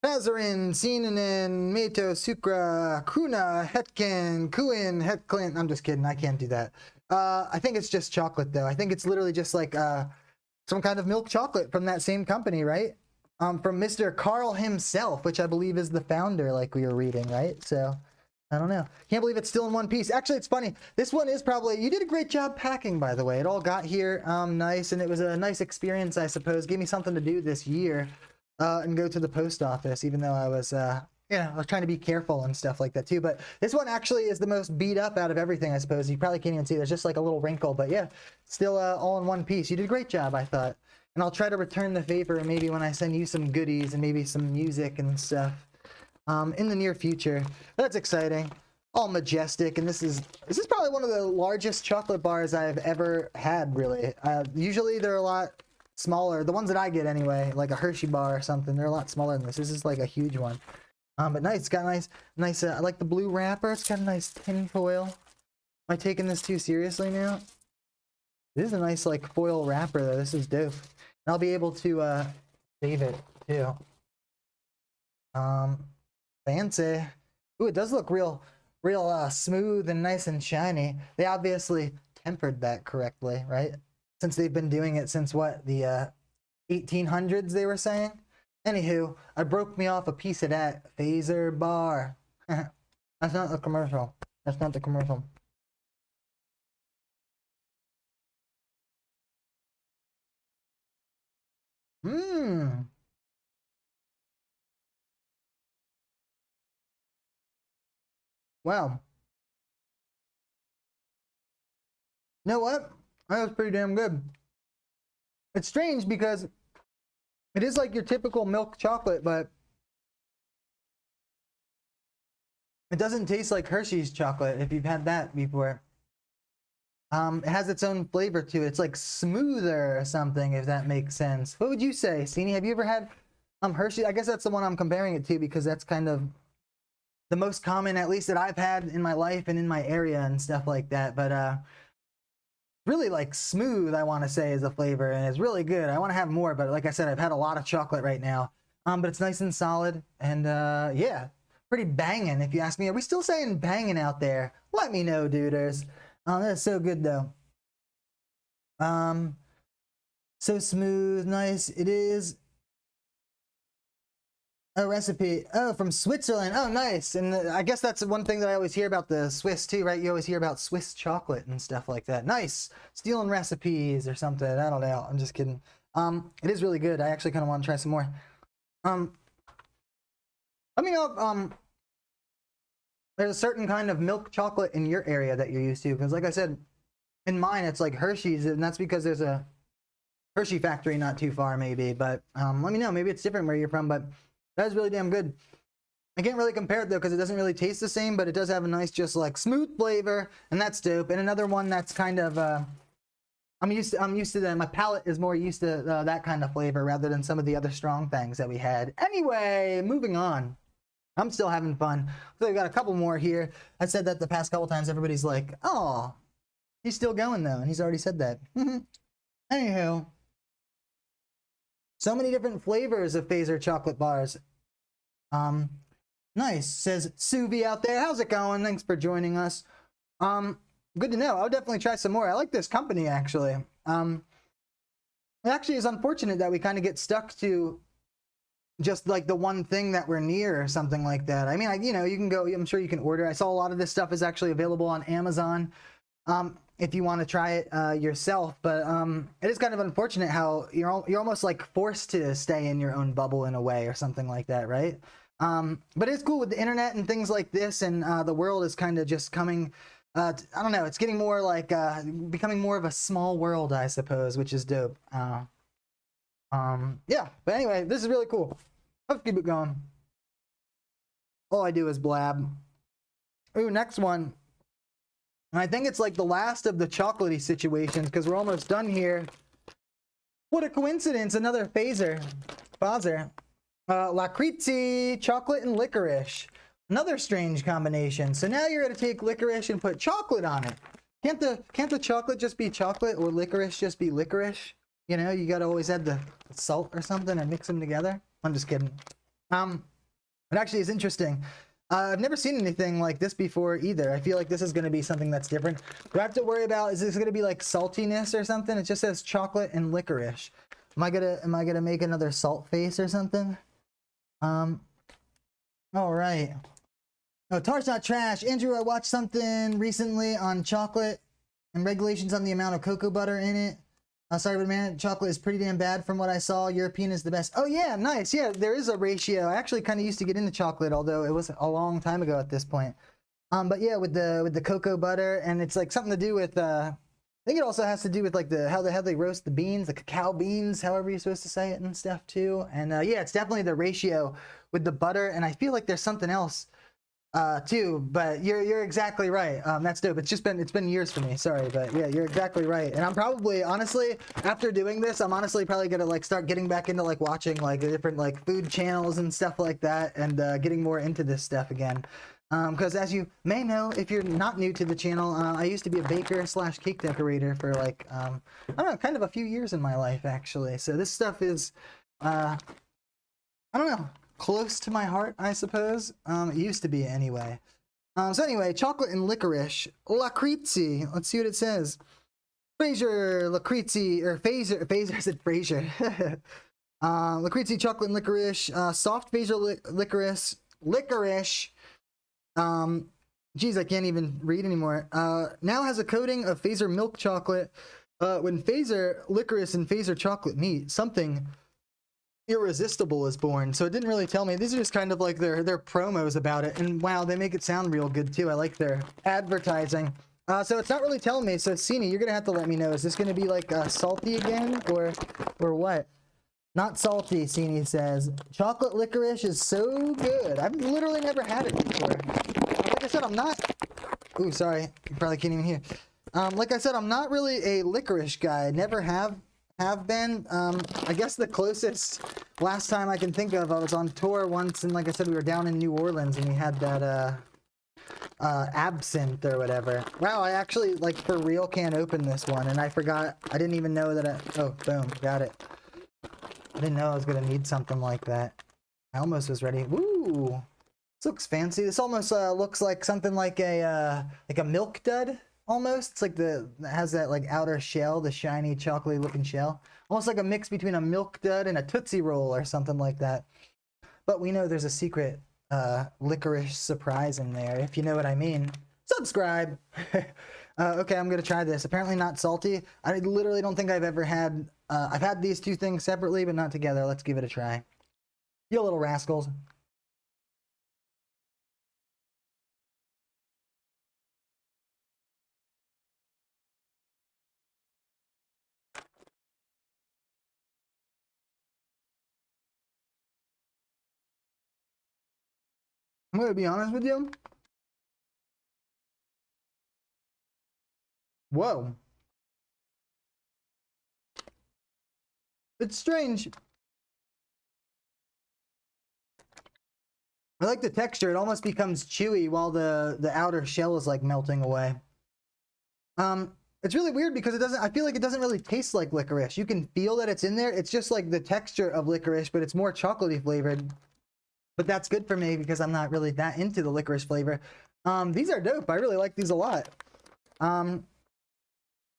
Pazarin, Sinanin, Meto, Sukra, Kuna, Hetkin, Kuin, Hetklin. I'm just kidding. I can't do that. I think it's just chocolate, though. I think it's literally just like some kind of milk chocolate from that same company, right? From Mr. Carl himself, which I believe is the founder, like we were reading, right? So, I don't know. Can't believe it's still in one piece. Actually, it's funny. This one is probably, you did a great job packing, by the way. It all got here nice, and it was a nice experience, I suppose. Gave me something to do this year. And go to the post office, even though I was, I was trying to be careful and stuff like that too. But this one actually is the most beat up out of everything, I suppose. You probably can't even see. There's just like a little wrinkle, but yeah, still all in one piece. You did a great job, I thought. And I'll try to return the favor maybe when I send you some goodies and maybe some music and stuff in the near future. That's exciting. All majestic, and this is probably one of the largest chocolate bars I've ever had, really. Usually they're a lot smaller. The ones that I get anyway, like a Hershey bar or something, they're a lot smaller than this. This is like a huge one. But nice. It's got nice. I like the blue wrapper. It's got a nice tin foil. Am I taking this too seriously now? This is a nice like foil wrapper though. This is dope. And I'll be able to save it too. Fancy. Ooh, it does look real real smooth and nice and shiny. They obviously tempered that correctly, right? Since they've been doing it since what, the 1800s, they were saying? Anywho, I broke me off a piece of that phaser bar. That's not the commercial. That's not the commercial. Mmm. Wow. You know what? That was pretty damn good. It's strange because it is like your typical milk chocolate, but it doesn't taste like Hershey's chocolate if you've had that before. It has its own flavor to it. It's like smoother or something, if that makes sense. What would you say, Sini? Have you ever had Hershey? I guess that's the one I'm comparing it to because that's kind of the most common, at least that I've had in my life and in my area and stuff like that. But really like smooth, I want to say, is a flavor, and it's really good. I want to have more, but like I said, I've had a lot of chocolate right now. But it's nice and solid, and yeah, pretty banging if you ask me. Are we still saying banging out there? Let me know, duders. That's so good though. So smooth, nice. It is a recipe. Oh, from Switzerland. Oh, nice. And I guess that's one thing that I always hear about the Swiss too, right? You always hear about Swiss chocolate and stuff like that. Nice. Stealing recipes or something. I don't know. I'm just kidding. It is really good. I actually kind of want to try some more. Let me know if there's a certain kind of milk chocolate in your area that you're used to, because like I said, in mine it's like Hershey's, and that's because there's a Hershey factory not too far maybe. But let me know, maybe it's different where you're from, but that is really damn good. I can't really compare it though because it doesn't really taste the same, but it does have a nice just like smooth flavor, and that's dope. And another one that's kind of I'm used to that. My palate is more used to that kind of flavor rather than some of the other strong things that we had. Anyway, moving on. I'm still having fun. So we got a couple more here. I said that the past couple times. Everybody's like, "Oh, he's still going though," and he's already said that. Anywho, so many different flavors of phaser chocolate bars. Nice, says Suvi out there. How's it going? Thanks for joining us. Good to know. I'll definitely try some more. I like this company actually. It actually is unfortunate that we kind of get stuck to just like the one thing that we're near or something like that. I mean, you know, you can go, I'm sure you can order. I saw a lot of this stuff is actually available on Amazon if you want to try it yourself. But it is kind of unfortunate how you're almost like forced to stay in your own bubble in a way or something like that, right? But it's cool with the internet and things like this, and the world is kind of just coming, I don't know, it's getting more like, becoming more of a small world, I suppose, which is dope. Yeah, but anyway, this is really cool. Let's keep it going. All I do is blab. Ooh, next one. And I think it's like the last of the chocolatey situations because we're almost done here. What a coincidence, another phaser. Lakritzi, chocolate and licorice. Another strange combination. So now you're gonna take licorice and put chocolate on it. Can't the chocolate just be chocolate or licorice just be licorice? You know, you gotta always add the salt or something and mix them together. I'm just kidding. It actually is interesting. I've never seen anything like this before either. I feel like this is gonna be something that's different. Do I have to worry about, is this gonna be like saltiness or something? It just says chocolate and licorice. Am I gonna make another salt face or something? All right. No, Tar's not trash. Andrew, I watched something recently on chocolate and regulations on the amount of cocoa butter in it. Sorry, but man, chocolate is pretty damn bad from what I saw. European is the best. Oh yeah, nice. Yeah, there is a ratio. I actually kind of used to get into chocolate, although it was a long time ago at this point. But yeah, with the cocoa butter, and it's like something to do with I think it also has to do with like how they roast the beans, the cacao beans, however you're supposed to say it and stuff too. And yeah, it's definitely the ratio with the butter, and I feel like there's something else too, but you're exactly right. That's dope. It's been years for me. Sorry, but yeah, you're exactly right. And I'm probably, honestly, after doing this, I'm honestly probably gonna like start getting back into like watching like the different like food channels and stuff like that, and getting more into this stuff again. Because as you may know, if you're not new to the channel, I used to be a baker / cake decorator for like I don't know, kind of a few years in my life actually. So this stuff is I don't know, close to my heart, I suppose. It used to be anyway. So anyway, chocolate and licorice. Lakritzi. Let's see what it says. Fraser, Lakritzi, or Phaser, I said Fraser. Lakritzi, chocolate and licorice. Soft Phaser licorice. Geez, I can't even read anymore. Now has a coating of Phaser milk chocolate. When Phaser licorice and Phaser chocolate meet, something irresistible is born. So it didn't really tell me. These are just kind of like their promos about it. And wow, they make it sound real good too. I like their advertising. So it's not really telling me. So Cini, you're gonna have to let me know. Is this gonna be like salty again, or what? Not salty, Cini says. Chocolate licorice is so good. I've literally never had it before. Like I said, I'm not. Ooh, sorry. You probably can't even hear. Like I said, I'm not really a licorice guy. Never have been. I guess the closest last time I can think of, I was on tour once, and like I said, we were down in New Orleans, and we had that absinthe or whatever. Wow, I actually like for real can't open this one, and I forgot. I didn't even know that. Oh, boom, got it. I didn't know I was gonna need something like that. I almost was ready. Woo! This looks fancy. This almost looks like something like a milk dud. Almost, it's like it has that like outer shell, the shiny chocolatey looking shell. Almost like a mix between a milk dud and a Tootsie Roll or something like that. But we know there's a secret licorice surprise in there, if you know what I mean. Subscribe! Okay, I'm gonna try this. Apparently not salty. I literally don't think I've ever had, I've had these two things separately, but not together. Let's give it a try. You little rascals. I'm gonna be honest with you. Whoa. It's strange. I like the texture. It almost becomes chewy while the outer shell is like melting away. It's really weird because it doesn't, I feel like it doesn't really taste like licorice. You can feel that it's in there. It's just like the texture of licorice, but it's more chocolatey flavored. But that's good for me because I'm not really that into the licorice flavor. These are dope. I really like these a lot. I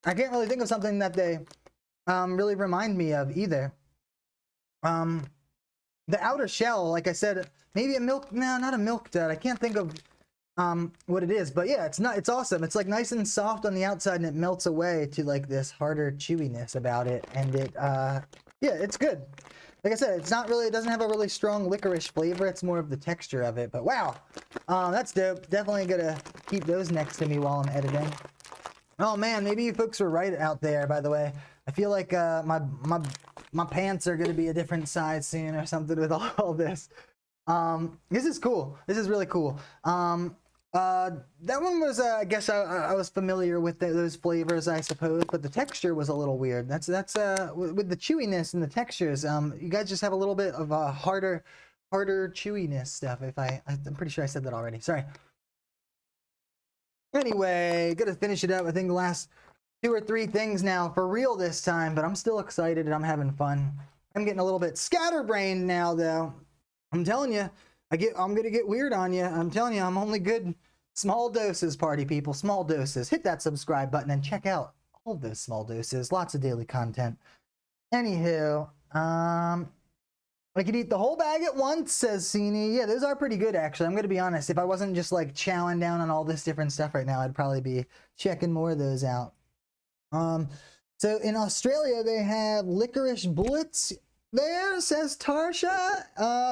can't really think of something that they really remind me of either. The outer shell, like I said, maybe a milk, no, not a milk dud. I can't think of what it is, but yeah, it's awesome. It's like nice and soft on the outside and it melts away to like this harder chewiness about it. And it, yeah, it's good. Like I said, it's not really, it doesn't have a really strong licorice flavor. It's more of the texture of it, but wow, that's dope. Definitely gonna keep those next to me while I'm editing. Oh man, maybe you folks were right out there, by the way. I feel like my pants are gonna be a different size soon or something with all this. This is cool. This is really cool. That one was, I guess I was familiar with those flavors, I suppose, but the texture was a little weird. That's with the chewiness and the textures. You guys just have a little bit of a harder chewiness stuff. I'm pretty sure I said that already. Sorry. Anyway, gonna finish it up. I think the last 2 or 3 things now for real this time, but I'm still excited and I'm having fun. I'm getting a little bit scatterbrained now, though. I'm telling you, I'm gonna get weird on you. I'm telling you, I'm only good small doses, party people. Small doses. Hit that subscribe button and check out all those small doses. Lots of daily content. Anywho, I could eat the whole bag at once, says Cini. Yeah, those are pretty good, actually. I'm gonna be honest. If I wasn't just like chowing down on all this different stuff right now, I'd probably be checking more of those out. So in Australia, they have licorice bullets. There, says Tarsha.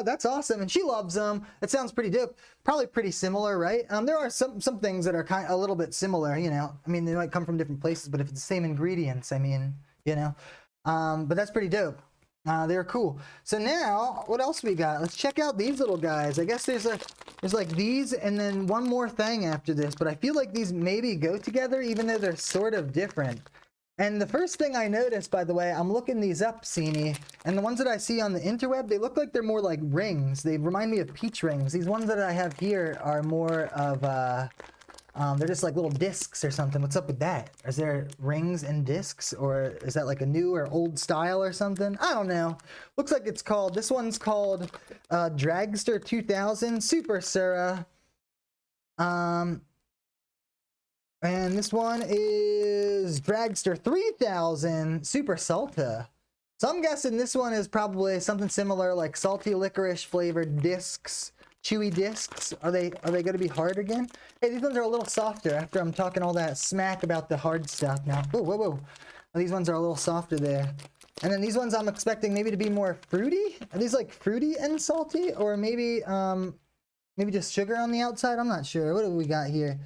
That's awesome, and she loves them. It sounds pretty dope. Probably pretty similar, right? There are some things that are a little bit similar, you know. I mean, they might come from different places, but if it's the same ingredients, I mean, you know. But that's pretty dope. They're cool. So now, what else we got? Let's check out these little guys. I guess there's like these, and then one more thing after this. But I feel like these maybe go together, even though they're sort of different. And the first thing I noticed, by the way, I'm looking these up, Cini, and the ones that I see on the interweb, they look like they're more like rings. They remind me of peach rings. These ones that I have here are more of, they're just like little discs or something. What's up with that? Is there rings and discs, or is that like a new or old style or something? I don't know. Looks like it's called, this one's called Dragster 2000 Super Sura. And this one is Dragster 3000 Super Salta. So I'm guessing this one is probably something similar, like salty licorice flavored discs, chewy discs. Are they going to be hard again? Hey, these ones are a little softer after I'm talking all that smack about the hard stuff now. Whoa, whoa, whoa. These ones are a little softer there. And then these ones I'm expecting maybe to be more fruity. Are these like fruity and salty, or maybe maybe just sugar on the outside? I'm not sure. What do we got here?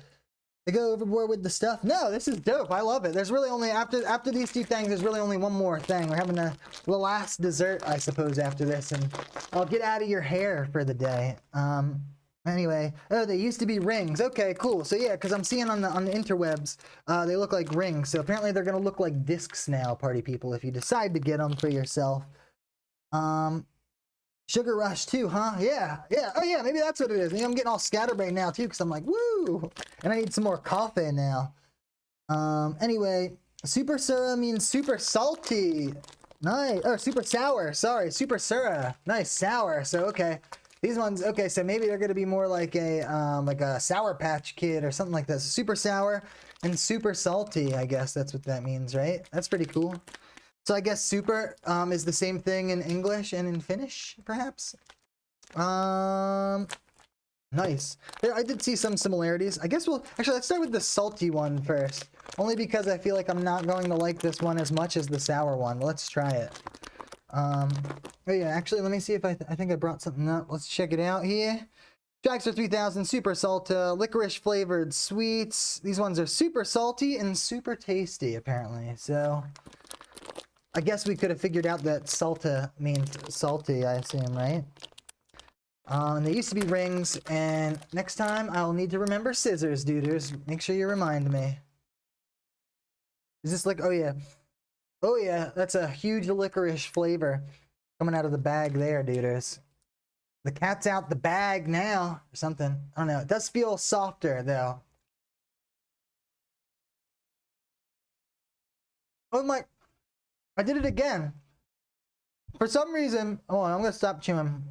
They go overboard with the stuff. No, this is dope. I love it. There's really only after these two things, there's really only one more thing. We're having the last dessert, I suppose, after this, and I'll get out of your hair for the day. Anyway, oh, they used to be rings. Okay, cool. So yeah, because I'm seeing on the interwebs, they look like rings. So apparently they're gonna look like discs now, party people, if you decide to get them for yourself. Sugar Rush too, huh? Yeah, yeah. Oh yeah, maybe that's what it is. Maybe I'm getting all scatterbrained now too, because I'm like, woo! And I need some more coffee now. Anyway, Super Sura means super salty. Nice. Or super sour. Sorry, Super Sura. Nice, sour. So okay, these ones. Okay, so maybe they're gonna be more like a Sour Patch Kid or something like that. So super sour and super salty. I guess that's what that means, right? That's pretty cool. So I guess super is the same thing in English and in Finnish, perhaps. Nice. I did see some similarities. I guess actually, let's start with the salty one first. Only because I feel like I'm not going to like this one as much as the sour one. Let's try it. Oh yeah, actually, let me see if I think I brought something up. Let's check it out here. Dragster 3000 Super Salta, licorice flavored sweets. These ones are super salty and super tasty, apparently. So I guess we could have figured out that salta means salty, I assume, right? And they used to be rings, and next time I'll need to remember scissors, duders. Make sure you remind me. Is this like, oh yeah. Oh yeah, that's a huge licorice flavor coming out of the bag there, duders. The cat's out the bag now, or something. I don't know. It does feel softer, though. Oh my... I did it again. For some reason, hold on, I'm gonna stop chewing.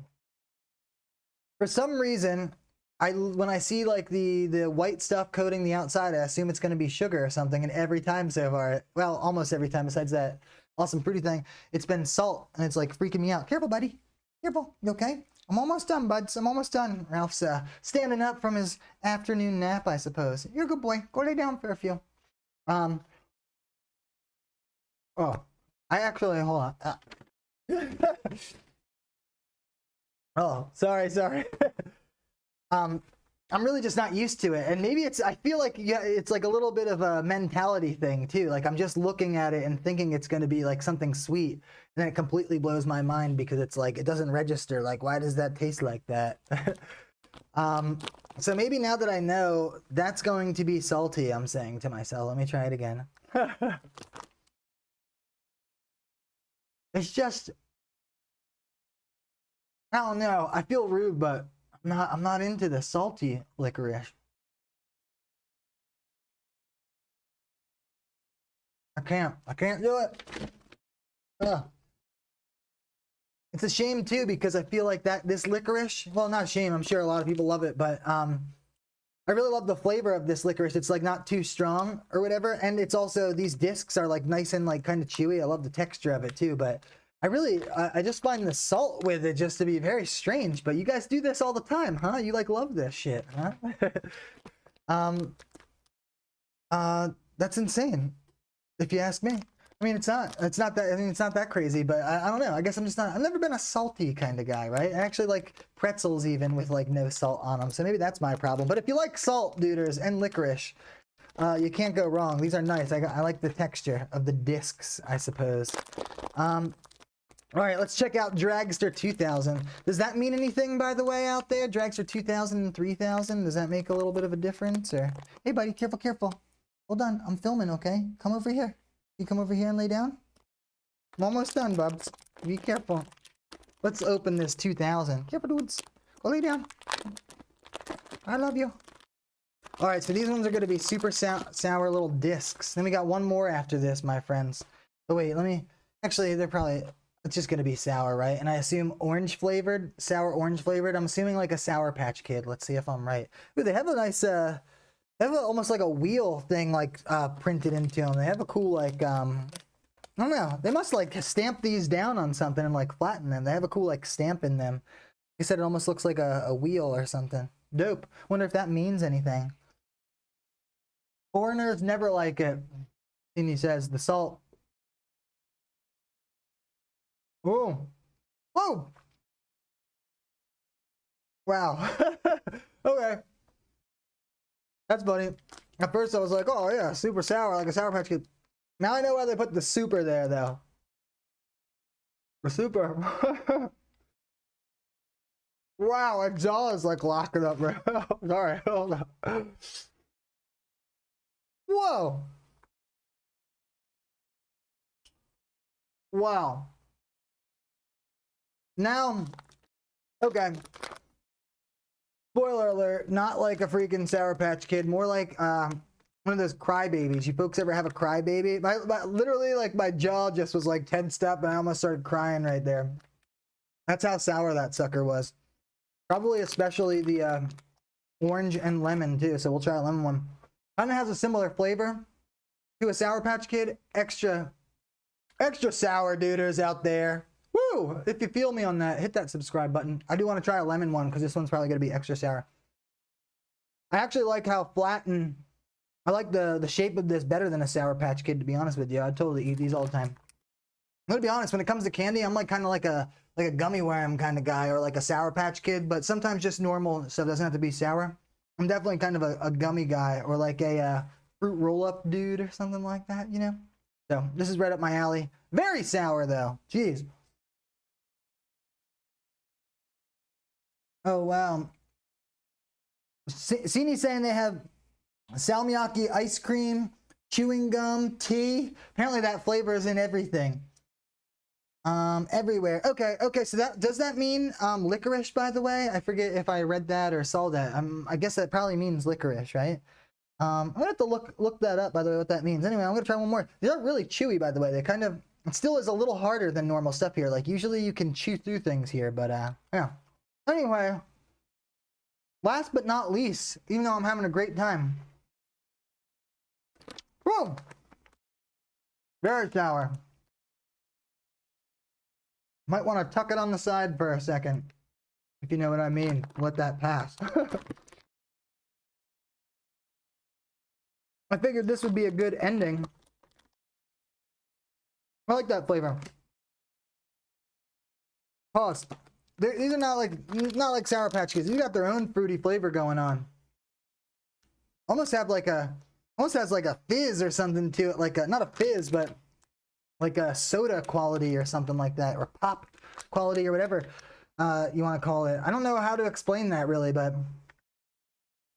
For some reason, when I see like the white stuff coating the outside, I assume it's gonna be sugar or something, and every time so far, well, almost every time besides that awesome fruity thing, it's been salt, and it's like freaking me out. Careful, buddy. Careful. You okay? I'm almost done, buds. I'm almost done. Ralph's standing up from his afternoon nap, I suppose. You're a good boy. Go lay down for a few. Oh. I actually, hold on. Oh, sorry. I'm really just not used to it. And maybe I feel like, yeah, it's like a little bit of a mentality thing too. Like I'm just looking at it and thinking it's going to be like something sweet. And then it completely blows my mind because it's like, it doesn't register. Like, why does that taste like that? So maybe now that I know, that's going to be salty, I'm saying to myself. Let me try it again. It's just, I don't know. I feel rude, but I'm not into the salty licorice. I can't do it. Ugh. It's a shame too, because I feel like this licorice, well, not a shame, I'm sure a lot of people love it, but I really love the flavor of this licorice. It's like not too strong or whatever, and it's also, these discs are like nice and like kind of chewy. I love the texture of it too, but I just find the salt with it just to be very strange. But you guys do this all the time, huh? You like love this shit, huh? That's insane, if you ask me. I mean, it's not that, I mean, it's not that crazy, but I don't know. I guess I'm just not, I've never been a salty kind of guy, right? I actually like pretzels even with like no salt on them. So maybe that's my problem. But if you like salt, duders, and licorice, you can't go wrong. These are nice. I like the texture of the discs, I suppose. All right, let's check out Dragster 2000. Does that mean anything, by the way, out there? Dragster 2000 and 3000? Does that make a little bit of a difference? Or, hey, buddy, careful, careful. Hold on, I'm filming, okay? Come over here. You come over here and lay down? I'm almost done, bubs. Be careful. Let's open this 2000. Careful, dudes. Go lay down. I love you. All right, so these ones are going to be super sour little discs. Then we got one more after this, my friends. Oh, wait, let me... Actually, they're probably... it's just gonna be sour, right? And I assume orange flavored, sour orange flavored. I'm assuming like a Sour Patch Kid. Let's see if I'm right. Ooh, they have a nice, they have almost like a wheel thing like printed into them. They have a cool like, I don't know. They must like stamp these down on something and like flatten them. They have a cool like stamp in them. He said it almost looks like a wheel or something. Dope. Wonder if that means anything. Foreigners never like it. And he says the salt. Oh. Whoa. Wow. Okay. That's funny. At first I was like, oh yeah, super sour, like a Sour Patch Kid. Now I know why they put the super there though. The super. Wow, my jaw is like locking up right now. Sorry, hold on. Whoa. Wow. Now, okay. Spoiler alert, not like a freaking Sour Patch Kid, more like one of those crybabies. You folks ever have a crybaby? Literally, like my jaw just was like tensed up and I almost started crying right there. That's how sour that sucker was. Probably especially the orange and lemon too, so we'll try a lemon one. Kind of has a similar flavor to a Sour Patch Kid. Extra sour duders out there. Woo! If you feel me on that, hit that subscribe button. I do want to try a lemon one because this one's probably going to be extra sour. I actually like how flat and I like the shape of this better than a Sour Patch Kid, to be honest with you. I'd totally eat these all the time. I'm going to be honest, when it comes to candy, I'm like kind of like a gummy worm kind of guy or like a Sour Patch Kid, but sometimes just normal stuff doesn't have to be sour. I'm definitely kind of a gummy guy or like a fruit roll-up dude or something like that, you know? So this is right up my alley. Very sour though. Jeez. Oh, wow. Sini's saying they have salmiakki ice cream, chewing gum, tea. Apparently that flavor is in everything. Everywhere. Okay, so that does that mean licorice, by the way? I forget if I read that or saw that. I guess that probably means licorice, right? I'm gonna have to look that up, by the way, what that means. Anyway, I'm gonna try one more. These aren't really chewy, by the way. They kind of, it still is a little harder than normal stuff here. Like usually you can chew through things here, but yeah. Anyway, last but not least, even though I'm having a great time. Whoa! Very sour. Might want to tuck it on the side for a second, if you know what I mean. Let that pass. I figured this would be a good ending. I like that flavor. Pause. These are not like Sour Patch Kids. These got their own fruity flavor going on. Almost has like a fizz or something to it, like not a fizz, but like a soda quality or something like that, or pop quality or whatever you want to call it. I don't know how to explain that really, but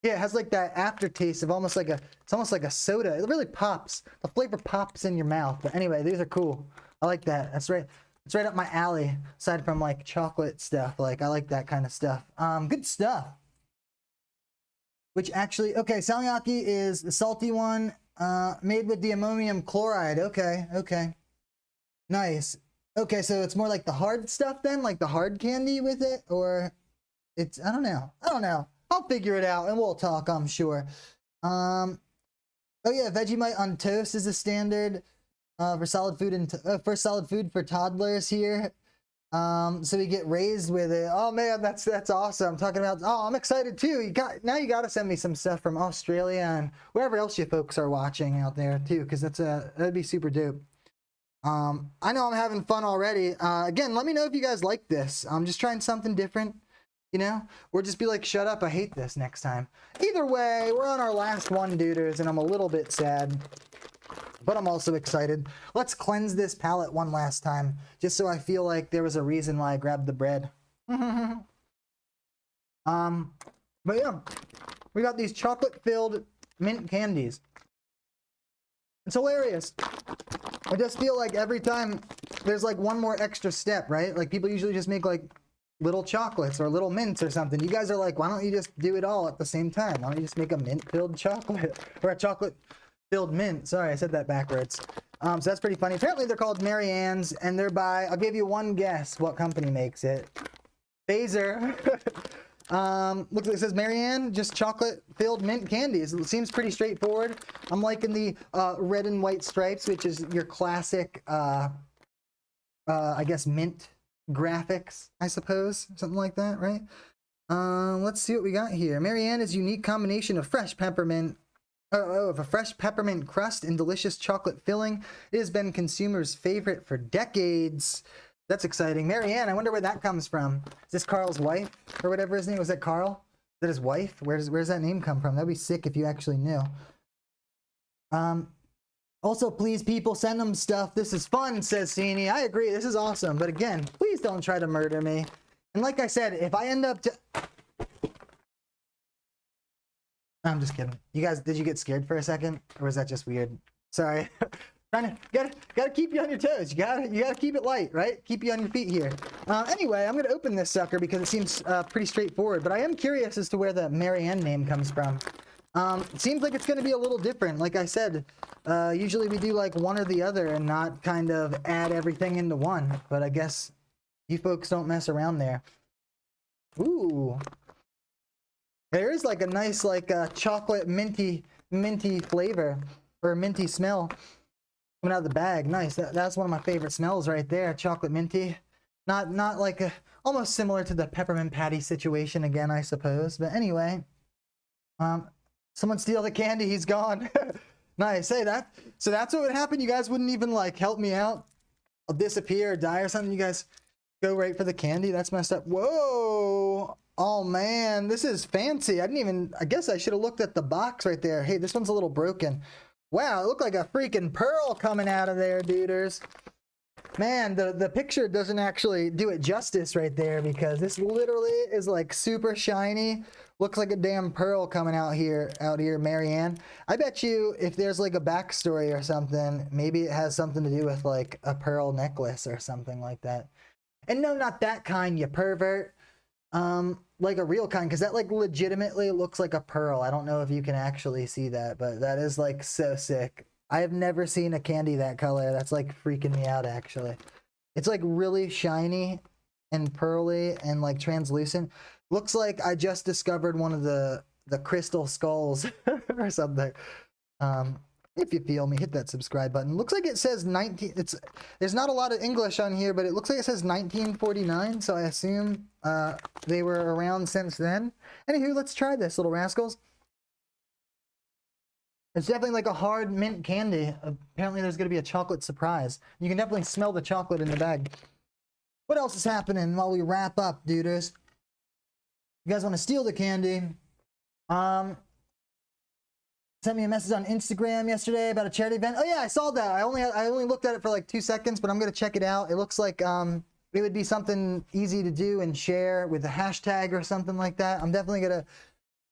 yeah, it has like that aftertaste of it's almost like a soda. It really pops. The flavor pops in your mouth. But anyway, these are cool. I like that. That's right. It's right up my alley. Aside from like chocolate stuff, like I like that kind of stuff. Good stuff. Which actually, okay, salmiakki is the salty one, made with the ammonium chloride. Okay. Nice. Okay, so it's more like the hard stuff then, like the hard candy with it, or it's, I don't know. I'll figure it out and we'll talk, I'm sure. Oh yeah, Vegemite on toast is a standard for solid food for toddlers here. So we get raised with it. Oh man, that's awesome. I'm talking about, oh, I'm excited too. Now you gotta send me some stuff from Australia and wherever else you folks are watching out there too, because that'd be super dope. I know I'm having fun already. Again, let me know if you guys like this. I'm just trying something different, you know, or just be like, shut up, I hate this next time. Either way, we're on our last one, duders, and I'm a little bit sad, but I'm also excited. Let's cleanse this palate one last time, just so I feel like there was a reason why I grabbed the bread. But yeah, we got these chocolate-filled mint candies. It's hilarious. I just feel like every time there's like one more extra step, right? Like people usually just make like little chocolates or little mints or something. You guys are like, why don't you just do it all at the same time? Why don't you just make a mint-filled chocolate or a chocolate filled mint. Sorry, I said that backwards. So that's pretty funny. Apparently they're called Mary Ann's, and they're by, I'll give you one guess what company makes it. Phaser. Looks like it says Mary Ann, just chocolate filled mint candies. It seems pretty straightforward. I'm liking the red and white stripes, which is your classic, I guess, mint graphics, I suppose. Something like that, right? Let's see what we got here. Mary Ann is a unique combination of fresh peppermint, of a fresh peppermint crust and delicious chocolate filling. It has been consumers' favorite for decades. That's exciting. Mary Ann, I wonder where that comes from. Is this Carl's wife or whatever his name was? That Carl? Is that his wife? Where's that name come from? That'd be sick if you actually knew. Also, please, people, send them stuff. This is fun, says Sini. I agree. This is awesome. But again, please don't try to murder me. And like I said, if I end up to... I'm just kidding. You guys, did you get scared for a second? Or was that just weird? Sorry. Gotta keep you on your toes. You gotta keep it light, right? Keep you on your feet here. Anyway, I'm gonna open this sucker because it seems pretty straightforward. But I am curious as to where the Mary Ann name comes from. It seems like it's gonna be a little different. Like I said, usually we do like one or the other and not kind of add everything into one. But I guess you folks don't mess around there. Ooh, there is like a nice like chocolate minty flavor or minty smell coming out of the bag. Nice. That's one of my favorite smells right there. Chocolate minty. Not like a, almost similar to the peppermint patty situation again, I suppose. But anyway, someone steal the candy. He's gone. Nice. Hey, so that's what would happen. You guys wouldn't even like help me out. I'll disappear or die or something. You guys go right for the candy. That's messed up. Whoa. Oh man, this is fancy. I guess I should have looked at the box right there. Hey, this one's a little broken. Wow, it looked like a freaking pearl coming out of there, duders. Man, the picture doesn't actually do it justice right there because this literally is like super shiny. Looks like a damn pearl coming out here, Mary Ann. I bet you if there's like a backstory or something, maybe it has something to do with like a pearl necklace or something like that. And no, not that kind, you pervert. Like a real kind, because that like legitimately looks like a pearl. I don't know if you can actually see that, but that is like so sick. I have never seen a candy that color. That's like freaking me out actually. It's like really shiny and pearly and like translucent. Looks like I just discovered one of the crystal skulls or something. If you feel me, hit that subscribe button. Looks like it says 19. There's not a lot of English on here, but it looks like it says 1949. So I assume they were around since then. Anywho, let's try this, little rascals. It's definitely like a hard mint candy. Apparently, there's gonna be a chocolate surprise. You can definitely smell the chocolate in the bag. What else is happening while we wrap up, duders? You guys want to steal the candy? Sent me a message on Instagram yesterday about a charity event. Oh yeah, I saw that. I only looked at it for like 2 seconds, but I'm gonna check it out. It looks like it would be something easy to do and share with a hashtag or something like that. I'm definitely gonna.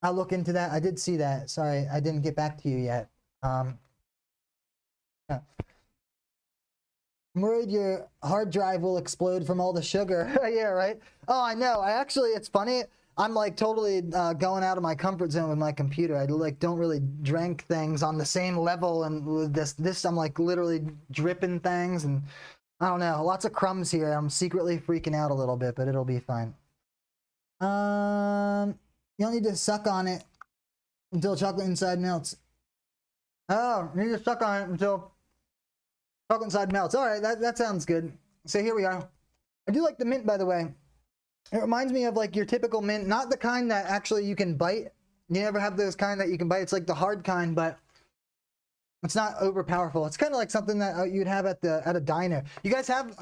I'll look into that. I did see that. Sorry, I didn't get back to you yet. Yeah. I'm worried your hard drive will explode from all the sugar. Yeah, right. Oh, I know. It's funny. I'm like totally going out of my comfort zone with my computer. I like don't really drink things on the same level, and with this I'm like literally dripping things, and I don't know, lots of crumbs here. I'm secretly freaking out a little bit, but it'll be fine. You don't need to suck on it until chocolate inside melts. Oh, you need to suck on it until chocolate inside melts. All right, that sounds good. So here we are. I do like the mint, by the way. It reminds me of like your typical mint, not the kind that actually you can bite. You never have those kind that you can bite. It's like the hard kind, but it's not over powerful. It's kind of like something that you'd have at a diner. You guys have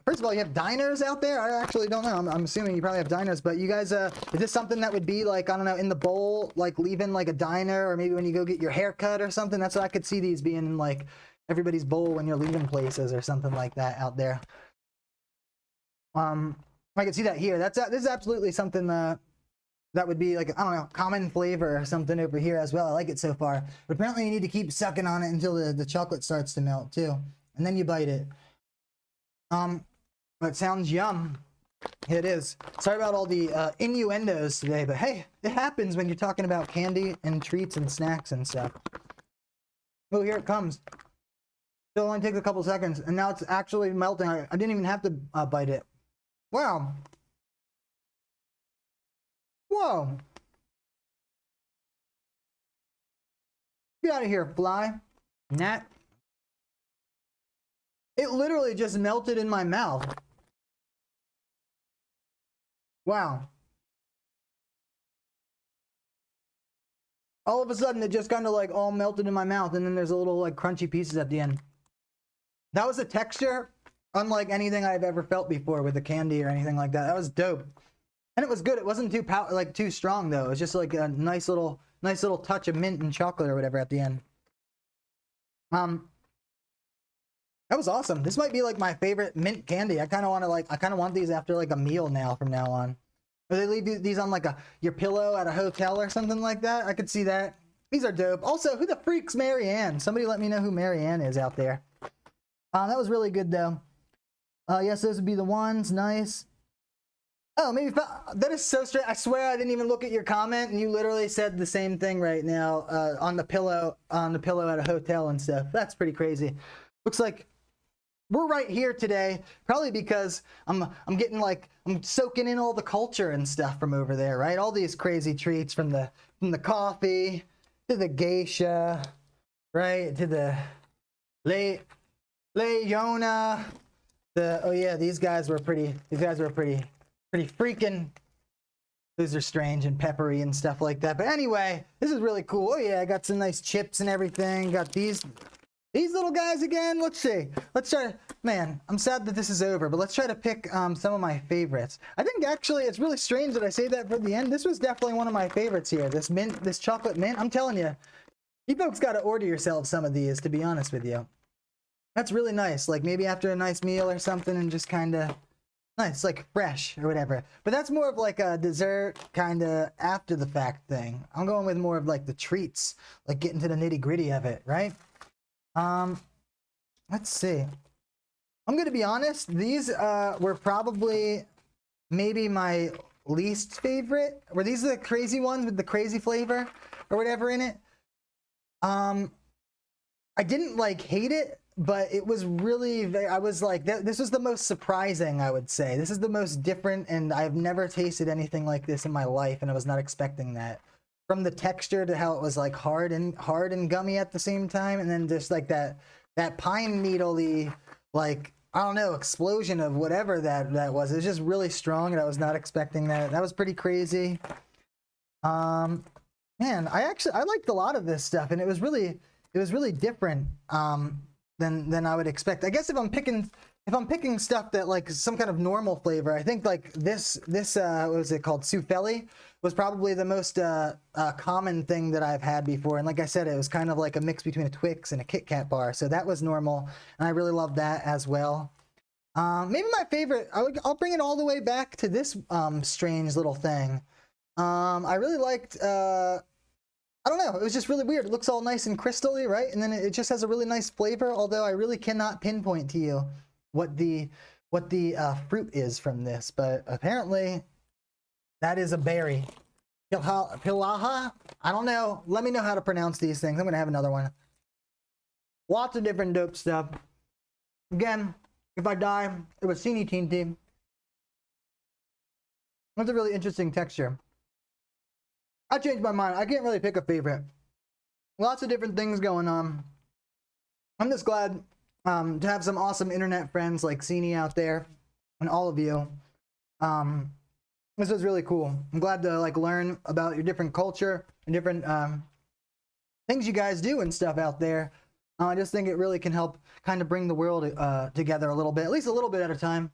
first of all, you have diners out there? I actually don't know. I'm assuming you probably have diners, but you guys is this something that would be like, I don't know, in the bowl, like leaving like a diner, or maybe when you go get your hair cut or something? That's what I could see these being in like everybody's bowl when you're leaving places or something like that out there. I can see that here. This is absolutely something that would be like, I don't know, common flavor or something over here as well. I like it so far. But apparently you need to keep sucking on it until the chocolate starts to melt too. And then you bite it. It sounds yum. It is. Sorry about all the innuendos today, but hey, it happens when you're talking about candy and treats and snacks and stuff. Oh, here it comes. It only takes a couple seconds, and now it's actually melting. I didn't even have to bite it. Wow. Whoa. Get out of here, fly. Gnat. It literally just melted in my mouth. Wow. All of a sudden, it just kind of like all melted in my mouth, and then there's a little like crunchy pieces at the end. That was a texture unlike anything I've ever felt before with the candy or anything like that. That was dope. And it was good. It wasn't too strong though. It was just like a nice little touch of mint and chocolate or whatever at the end. That was awesome. This might be like my favorite mint candy. I kind of want these after like a meal now from now on. Or they leave these on like your pillow at a hotel or something like that. I could see that. These are dope. Also, who the freak's Marianne? Somebody let me know who Marianne is out there. That was really good though. Yes, those would be the ones. Nice. Oh, maybe that is so strange. I swear I didn't even look at your comment, and you literally said the same thing right now on the pillow at a hotel and stuff. That's pretty crazy. Looks like we're right here today, probably because I'm soaking in all the culture and stuff from over there, right? All these crazy treats from the coffee to the geisha, right? To the Leona. Oh yeah, these guys were pretty freaking. Those are strange and peppery and stuff like that. But anyway, this is really cool. Oh yeah, I got some nice chips and everything. Got these little guys again. Let's see. Let's try to, man, I'm sad that this is over, but let's try to pick some of my favorites. I think actually it's really strange that I say that for the end. This was definitely one of my favorites here. This chocolate mint. I'm telling you, you folks got to order yourselves some of these, to be honest with you. That's really nice. Like maybe after a nice meal or something and just kind of nice, like fresh or whatever. But that's more of like a dessert kind of after the fact thing. I'm going with more of like the treats, like getting to the nitty gritty of it, right? Let's see. I'm gonna be honest, these were probably maybe my least favorite. Were these the crazy ones with the crazy flavor or whatever in it? I didn't like hate it, but it was really, I was like, this was the most surprising, I would say. This is the most different, and I've never tasted anything like this in my life, and I was not expecting that. From the texture to how it was like hard and gummy at the same time, and then just like that pine needle-y, like, I don't know, explosion of whatever that was. It was just really strong, and I was not expecting that. That was pretty crazy. Man, I liked a lot of this stuff, and it was really different than I would expect. I guess if I'm picking stuff that like some kind of normal flavor, I think like this what was it called, Souffeli, was probably the most common thing that I've had before. And like I said, it was kind of like a mix between a Twix and a Kit Kat bar, so that was normal, and I really loved that as well. Maybe my favorite, I'll bring it all the way back to this strange little thing. I really liked, I don't know, it was just really weird. It looks all nice and crystally, right? And then it just has a really nice flavor, although I really cannot pinpoint to you what the fruit is from this, but apparently that is a berry. Pilaha? I don't know. Let me know how to pronounce these things. I'm gonna have another one. Lots of different dope stuff. Again, if I die, it was Teeny Teeny. That's a really interesting texture. I changed my mind. I can't really pick a favorite. Lots of different things going on. I'm just glad to have some awesome internet friends like Sini out there and all of you. This was really cool. I'm glad to like learn about your different culture and different things you guys do and stuff out there. I just think it really can help kind of bring the world together a little bit, at least a little bit at a time,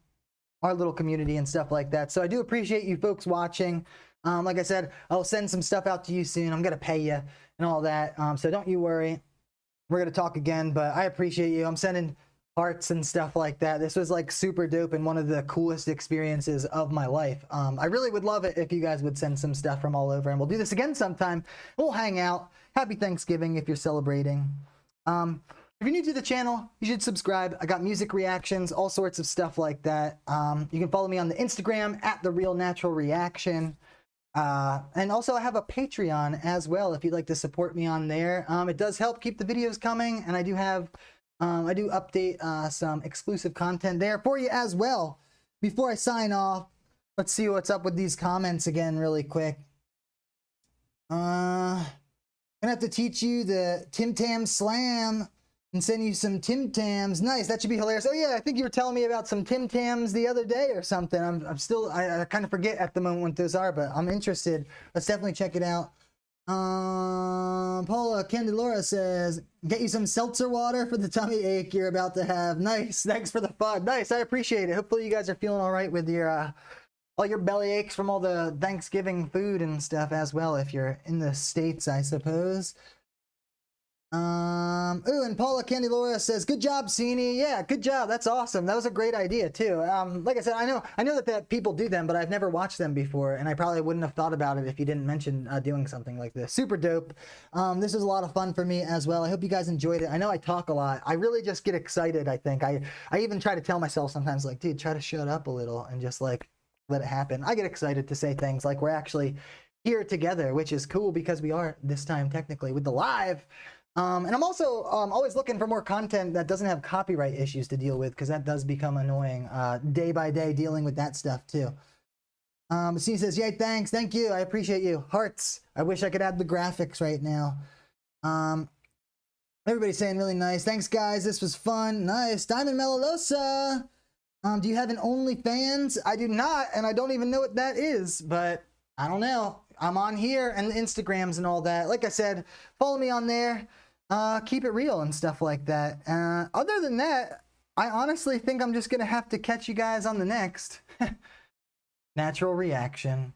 our little community and stuff like that. So I do appreciate you folks watching. Like I said, I'll send some stuff out to you soon. I'm gonna pay you and all that. So don't you worry. We're gonna talk again, but I appreciate you. I'm sending hearts and stuff like that. This was like super dope and one of the coolest experiences of my life. I really would love it if you guys would send some stuff from all over, and we'll do this again sometime. We'll hang out. Happy Thanksgiving if you're celebrating. If you're new to the channel, you should subscribe. I got music reactions, all sorts of stuff like that. You can follow me on the Instagram at The Real Natural Reaction. And also I have a Patreon as well if you'd like to support me on there. It does help keep the videos coming, and I do have I do update some exclusive content there for you as well. Before I sign off, let's see what's up with these comments again really quick. Gonna have to teach you the Tim Tam Slam and send you some Tim Tams. Nice, that should be hilarious. Oh yeah, I think you were telling me about some Tim Tams the other day or something. I'm still, I kind of forget at the moment what those are, but I'm interested. Let's definitely check it out. Paula Candelora says, get you some seltzer water for the tummy ache you're about to have. Nice, thanks for the fun. Nice, I appreciate it. Hopefully you guys are feeling all right with your all your belly aches from all the Thanksgiving food and stuff as well, if you're in the States, I suppose. Ooh, and Paula Candelora says, good job, Cini. Yeah, good job. That's awesome. That was a great idea too. Like I said, I know that people do them, but I've never watched them before, and I probably wouldn't have thought about it if you didn't mention doing something like this. Super dope. This was a lot of fun for me as well. I hope you guys enjoyed it. I know I talk a lot. I really just get excited, I think. I even try to tell myself sometimes, like, dude, try to shut up a little and just like let it happen. I get excited to say things like we're actually here together, which is cool because we are this time technically with the live. And I'm also always looking for more content that doesn't have copyright issues to deal with, because that does become annoying day by day dealing with that stuff too. Cine says, yay, thanks, thank you, I appreciate you. Hearts. I wish I could add the graphics right now. Everybody's saying really nice. Thanks, guys. This was fun. Nice. Diamond Melalosa. Do you have an OnlyFans? I do not, and I don't even know what that is, but I don't know. I'm on here and the Instagrams and all that. Like I said, follow me on there. Keep it real and stuff like that. Other than that, I honestly think I'm just going to have to catch you guys on the next Natural Reaction.